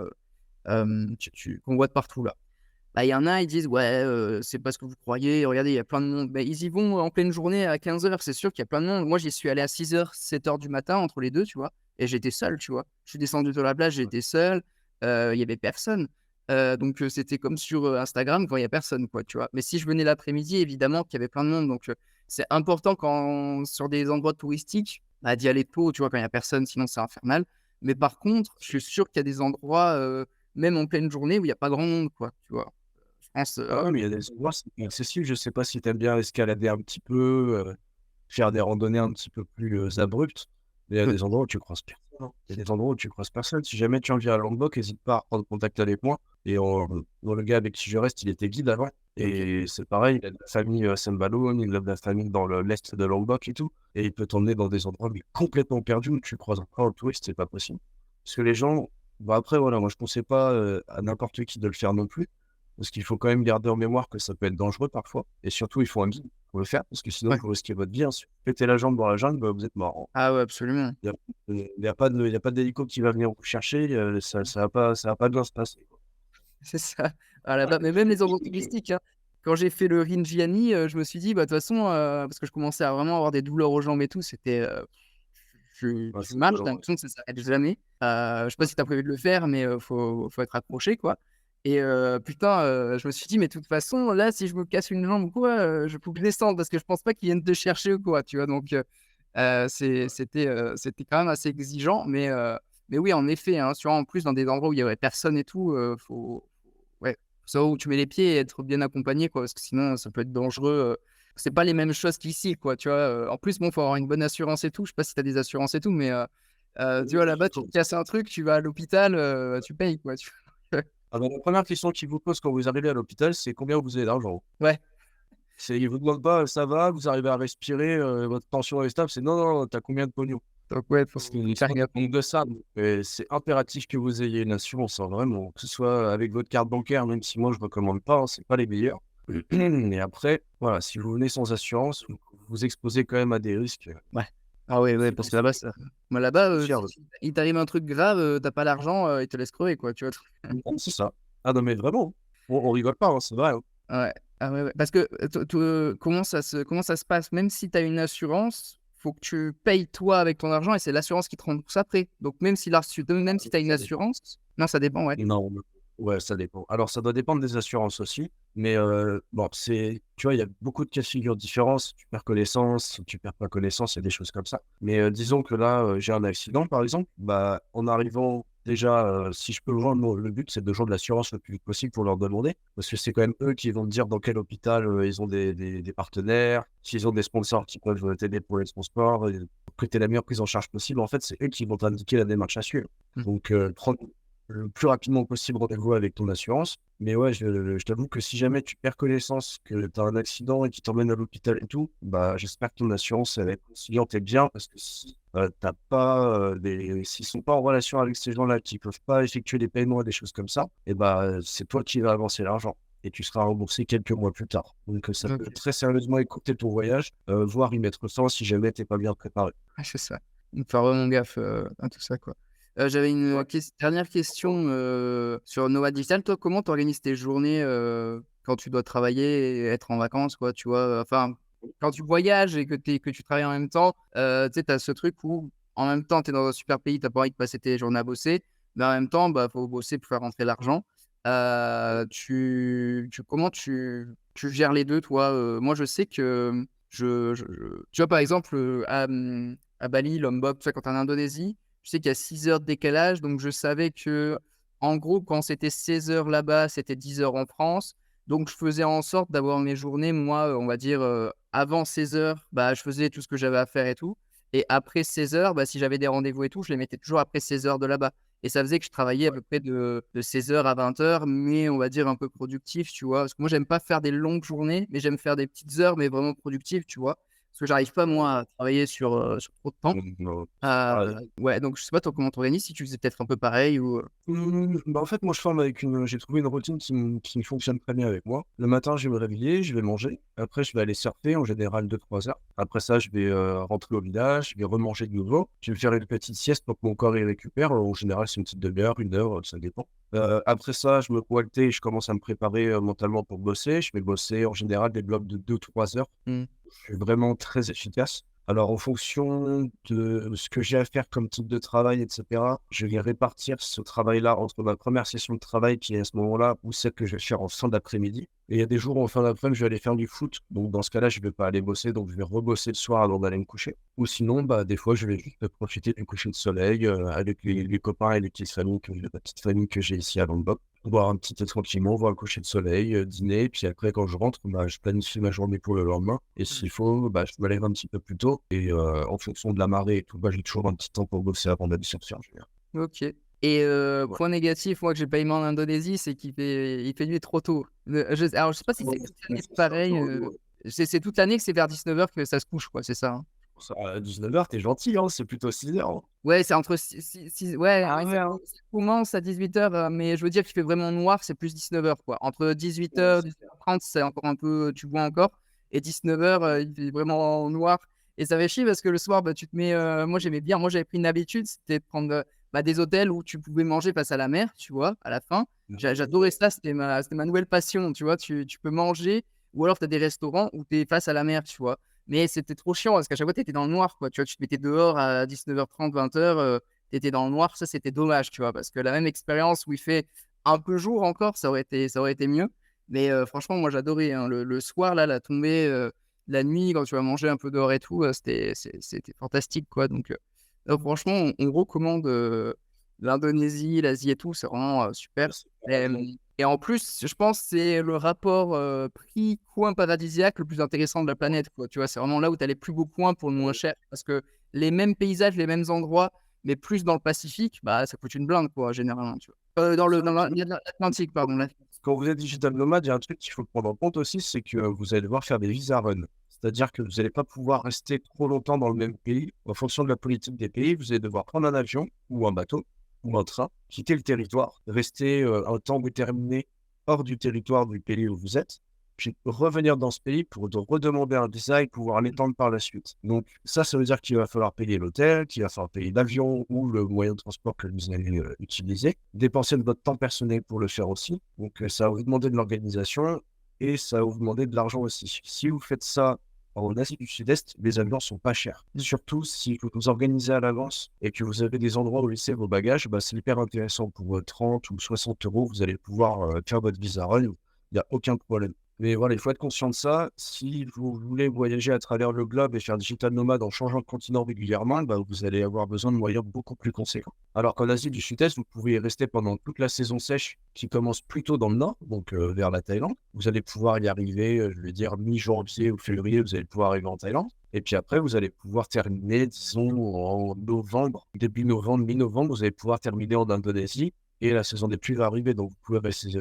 qu'on voit de partout, là. Bah, il y en a, ils disent, ouais, c'est pas ce que vous croyez, regardez, il y a plein de monde. Mais ils y vont en pleine journée à 15h, c'est sûr qu'il y a plein de monde. Moi, j'y suis allé à 6h, 7h du matin, entre les deux, tu vois, et j'étais seul, tu vois. Je suis descendu de la plage, j'étais seul, il y avait personne. Donc, c'était comme sur Instagram quand il y a personne, quoi, tu vois. Mais si je venais l'après-midi, évidemment qu'il y avait plein de monde. Donc, c'est important quand, sur des endroits touristiques, bah, d'y aller tôt, tu vois, quand il y a personne, sinon c'est infernal. Mais par contre, je suis sûr qu'il y a des endroits, même en pleine journée, où il n'y a pas grand monde, quoi, tu vois. Je pense, Ah ouais, mais il y a des endroits, c'est inaccessible. Je sais pas si tu aimes bien escalader un petit peu, faire des randonnées un petit peu plus abruptes. Mais il y a des endroits où tu croises personne, hein. Il y a des endroits où tu croises personne. Si jamais tu en viens à Lombok, n'hésite pas à prendre contact avec moi. Et le gars avec qui je reste, il était guide avant. OK. Et c'est pareil, il a de la famille à Sembalun, il a de la famille dans l'est de Lombok et tout. Et il peut t'emmener dans des endroits mais complètement perdus où tu croises encore un touriste, c'est pas possible. Parce que les gens, bah après, voilà, moi je conseille pas à n'importe qui de le faire non plus. Parce qu'il faut quand même garder en mémoire que ça peut être dangereux parfois. Et surtout, il faut un guide pour le faire. Parce que sinon, Ouais. vous risquez votre vie, hein. Si vous pétez la jambe dans la jungle, bah, vous êtes mort, hein. Ah ouais, absolument. Il y a pas d'hélico qui va venir vous chercher. Ça va pas bien se passer, quoi. C'est ça. Ah là-bas, mais même les endroits touristiques, hein. Quand j'ai fait le Rinjani, je me suis dit: «Bah, de toute façon», parce que je commençais à vraiment avoir des douleurs aux jambes et tout, c'était, Ouais, tu c'est marches, tu as dangereux. l'impression que ça s'arrête jamais. Je sais pas si tu as prévu de le faire, mais faut être accroché, quoi, et putain, je me suis dit: «Mais de toute façon, là, si je me casse une jambe ou quoi, je faut que je descende parce que je pense pas qu'ils viennent te chercher ou quoi», tu vois? Donc c'était quand même assez exigeant, mais oui, en effet, hein, tu vois, en plus, dans des endroits où il y aurait personne et tout, ouais, faut savoir où tu mets les pieds et être bien accompagné, quoi, parce que sinon, ça peut être dangereux. C'est pas les mêmes choses qu'ici, quoi, tu vois? En plus, bon, faut avoir une bonne assurance et tout. Je sais pas si tu as des assurances et tout, mais tu vois, là-bas, tu te casses un truc, tu vas à l'hôpital, tu payes, quoi, tu vois? Alors, la première question qu'ils vous posent quand vous arrivez à l'hôpital, c'est combien vous avez d'argent? Ouais, Ils vous demandent pas, ça va, vous arrivez à respirer, votre tension est stable, c'est non, non, t'as combien de pognon? donc ouais, Parce faut qu'ils se faire rendent gaffe. compte de ça, donc c'est impératif que vous ayez une assurance, hein, vraiment, que ce soit avec votre carte bancaire, même si moi je recommande pas, hein, c'est pas les meilleurs. Et après, voilà, si vous venez sans assurance, vous vous exposez quand même à des risques, Ouais. Ah ouais, ouais, qui parce qui que sont là-bas, ça moi, là-bas, cher. si il t'arrive un truc grave, tu pas l'argent, ils te laissent crever, quoi, tu vois? Non, c'est ça. Ah non, mais vraiment, on rigole pas, hein, c'est vrai, hein. Ouais. Ah ouais, ouais. Parce que, comment ça se passe? Même si tu as une assurance, faut que tu payes toi avec ton argent et c'est l'assurance qui te rembourse après. Donc même si tu as une Ça dépend. assurance non, ça dépend, ouais. Non, ouais, ça dépend. Alors, ça doit dépendre des assurances aussi, mais bon, tu vois, il y a beaucoup de cas de figure différents. Si tu perds connaissance, si tu perds pas connaissance, il y a des choses comme ça. Mais disons que là, j'ai un accident, par exemple, bah, en arrivant déjà, si je peux le joindre, le but, c'est de joindre l'assurance le plus vite possible pour leur demander, parce que c'est quand même eux qui vont te dire dans quel hôpital, ils ont des partenaires, s'ils ont des sponsors qui peuvent t'aider pour les transports, pour que tu aies la meilleure prise en charge possible. En fait, c'est eux qui vont t'indiquer la démarche à suivre. Mmh. Donc, prendre le plus rapidement possible rendez-vous avec ton assurance. Mais ouais, je t'avoue que si jamais tu perds connaissance, que tu as un accident et qu'ils t'emmènent à l'hôpital et tout, bah, j'espère que ton assurance, elle va être conciliante et bien, parce que si t'as pas s'ils sont pas en relation avec ces gens-là, qui peuvent pas effectuer des paiements et des choses comme ça, et bah, c'est toi qui vas avancer l'argent. Et tu seras remboursé quelques mois plus tard. Donc, ça peut OK. très sérieusement écouter ton voyage, voire y mettre fin si jamais t'es pas bien préparé. Ouais, c'est ça. Faut faire vraiment gaffe, à tout ça, quoi. J'avais une Ouais. dernière question, sur Noah Digital. Toi, comment tu organises tes journées, quand tu dois travailler et être en vacances, quoi, tu vois? Enfin, quand tu voyages et que tu travailles en même temps, tu sais, tu as ce truc où, en même temps, tu es dans un super pays, tu as pas envie de passer tes journées à bosser, mais en même temps, bah, faut bosser pour faire rentrer l'argent. Comment tu gères les 2 toi? Moi, je sais que, tu vois, par exemple, à Bali, Lombok, tu vois, quand tu es en Indonésie, je sais qu'il y a 6 heures de décalage, donc je savais que, en gros, quand c'était 16 heures là-bas, c'était 10 heures en France. Donc je faisais en sorte d'avoir mes journées, moi, on va dire, avant 16h, bah, je faisais tout ce que j'avais à faire et tout et après 16h, bah, si j'avais des rendez-vous et tout, je les mettais toujours après 16h de là-bas et ça faisait que je travaillais à peu près de 16h à 20h, mais on va dire un peu productif, tu vois? Parce que moi, j'aime pas faire des longues journées, mais j'aime faire des petites heures, mais vraiment productives, tu vois? Parce que j'arrive pas, moi, à travailler sur trop de temps. Ah, Ouais, donc je sais pas toi comment t'organises, si tu faisais peut-être un peu pareil ou? Bah, en fait, moi, je forme avec j'ai trouvé une routine qui fonctionne très bien avec moi. Le matin, je vais me réveiller, je vais manger. Après, je vais aller surfer, en général 2-3 heures. Après ça, je vais rentrer au village, je vais remanger de nouveau. Je vais faire une petite sieste pour que mon corps y récupère. En général, c'est une petite demi-heure, 1 heure, ça dépend. Après ça, je me coiffe et je commence à me préparer mentalement pour bosser. Je vais bosser en général des blocs de 2-3 heures. Mmh. Je suis vraiment très efficace. Alors, en fonction de ce que j'ai à faire comme type de travail, et cetera, je vais répartir ce travail-là entre ma première session de travail qui est à ce moment-là ou celle que je vais faire en fin d'après-midi. Et il y a des jours où en fin d'après-midi, je vais aller faire du foot. Donc, dans ce cas-là, je ne vais pas aller bosser. Donc, je vais rebosser le soir avant d'aller me coucher. Ou sinon, bah, des fois, je vais juste profiter du coucher de soleil avec les copains et les la petite famille que j'ai ici à Lombok. Boire un petit thé tranquillement, voir le coucher de soleil, dîner. Puis après, quand je rentre, bah, je planifie ma journée pour le lendemain. Et s'il faut, bah, je me lève un petit peu plus tôt. Et en fonction de la marée et tout, bah, j'ai toujours un petit temps pour bosser avant d'aller sortir en général. OK et Ouais. point négatif, moi, que j'ai pas aimé en Indonésie, c'est il fait nuit trop tôt. Alors je sais pas si c'est toute l'année pareil, c'est toute l'année que c'est vers 19h que ça se couche, quoi, c'est ça, hein? Ça, à 19h, t'es gentil, hein, c'est plutôt 6h, hein. Ouais, c'est entre six ouais, Ah ouais, hein. ça commence à 18h, mais je veux dire qu'il fait vraiment noir, c'est plus 19h, quoi. Entre 18h, 18h30, c'est encore un peu tu vois encore et 19h, il fait vraiment noir et ça fait chier parce que le soir, bah, tu te mets, moi j'aimais bien, moi j'avais pris une habitude, c'était de prendre, bah, des hôtels où tu pouvais manger face à la mer, tu vois? À la fin, j'adorais ça, c'était ma nouvelle passion, tu vois? Tu peux manger ou alors tu as des restaurants où tu es face à la mer, tu vois? Mais c'était trop chiant parce qu'à chaque fois, tu étais dans le noir, quoi. Tu vois, tu te mettais dehors à 19h30, 20h, tu étais dans le noir. Ça, c'était dommage, tu vois? Parce que la même expérience où il fait un peu jour encore, ça aurait été mieux. Mais franchement, moi, j'adorais, hein. Le soir, là, la tombée, la nuit, quand tu vas manger un peu dehors et tout, c'était fantastique, quoi. Donc franchement, on recommande, l'Indonésie, l'Asie et tout, c'est vraiment, super. Et en plus, je pense, c'est le rapport, prix coin paradisiaque le plus intéressant de la planète, quoi. Tu vois? C'est vraiment là où tu as les plus beaux coins pour le moins cher. Parce que les mêmes paysages, les mêmes endroits, mais plus dans le Pacifique, bah, ça coûte une blinde, quoi, généralement, tu vois? L'Atlantique, pardon, Quand vous êtes digital nomade, il y a un truc qu'il faut prendre en compte aussi, c'est que vous allez devoir faire des visa run. C'est-à-dire que vous n'allez pas pouvoir rester trop longtemps dans le même pays. En fonction de la politique des pays, vous allez devoir prendre un avion ou un bateau ou un train, quitter le territoire, rester un temps déterminé hors du territoire du pays où vous êtes, puis revenir dans ce pays pour redemander un visa et pouvoir l'étendre par la suite. Donc ça veut dire qu'il va falloir payer l'hôtel, qu'il va falloir payer l'avion ou le moyen de transport que vous allez utiliser, dépenser de votre temps personnel pour le faire aussi. Donc ça va vous demander de l'organisation et ça va vous demander de l'argent aussi. Si vous faites ça en Asie du Sud-Est, les avions sont pas chers. Surtout si vous vous organisez à l'avance et que vous avez des endroits où laisser vos bagages, bah, c'est hyper intéressant. Pour 30 ou 60 euros, vous allez pouvoir faire votre visa run. Il n'y a aucun problème. Mais voilà, il faut être conscient de ça. Si vous voulez voyager à travers le globe et faire digital nomade en changeant de continent régulièrement, bah, vous allez avoir besoin de moyens beaucoup plus conséquents. Alors qu'en Asie du Sud-Est, vous pouvez y rester pendant toute la saison sèche qui commence plutôt dans le nord, donc vers la Thaïlande. Vous allez pouvoir y arriver, je vais dire mi-janvier ou février, vous allez pouvoir arriver en Thaïlande. Et puis après, vous allez pouvoir terminer, disons, en novembre, début novembre, mi-novembre, vous allez pouvoir terminer en Indonésie. Et la saison des pluies va arriver, donc vous pouvez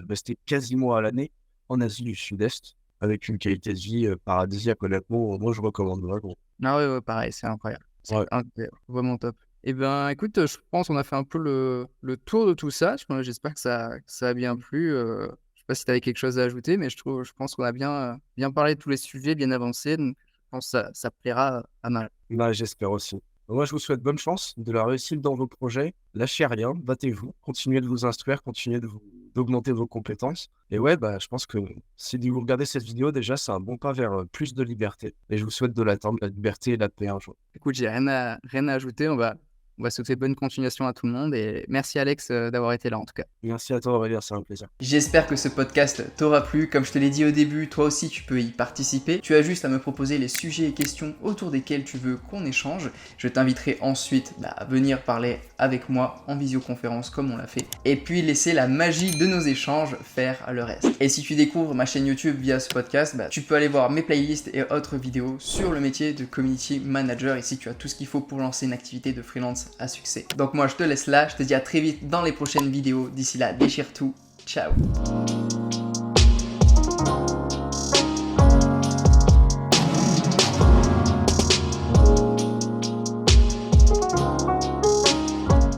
rester quasiment à l'année en Asie du Sud-Est, avec une qualité de vie paradisiaque, honnêtement. Moi, je recommande vraiment. Ah ouais, ouais, pareil, c'est incroyable. C'est Ouais. incroyable, vraiment top. Et ben, écoute, je pense qu'on a fait un peu le tour de tout ça. J'espère que ça a bien plu, je sais pas si tu avais quelque chose à ajouter, mais je pense qu'on a bien parlé de tous les sujets, bien avancé, donc je pense que ça plaira à mal. Bah, j'espère aussi. Moi, je vous souhaite bonne chance, de la réussite dans vos projets. Lâchez rien, battez-vous, continuez de vous instruire, continuez d'augmenter vos compétences. Et ouais, bah, je pense que si vous regardez cette vidéo, déjà, c'est un bon pas vers plus de liberté. Et je vous souhaite de l'atteindre, la liberté et la paix un jour. Écoute, j'ai rien à ajouter, On va souhaiter bonne continuation à tout le monde et merci Alex d'avoir été là en tout cas. Merci à toi, Aurélien, c'est un plaisir. J'espère que ce podcast t'aura plu. Comme je te l'ai dit au début, toi aussi tu peux y participer. Tu as juste à me proposer les sujets et questions autour desquels tu veux qu'on échange. Je t'inviterai ensuite à venir parler avec moi en visioconférence comme on l'a fait. Et puis laisser la magie de nos échanges faire le reste. Et si tu découvres ma chaîne YouTube via ce podcast, tu peux aller voir mes playlists et autres vidéos sur le métier de community manager. Ici tu as tout ce qu'il faut pour lancer une activité de freelance à succès. Donc moi je te laisse là, je te dis à très vite dans les prochaines vidéos. D'ici là, déchire tout. Ciao.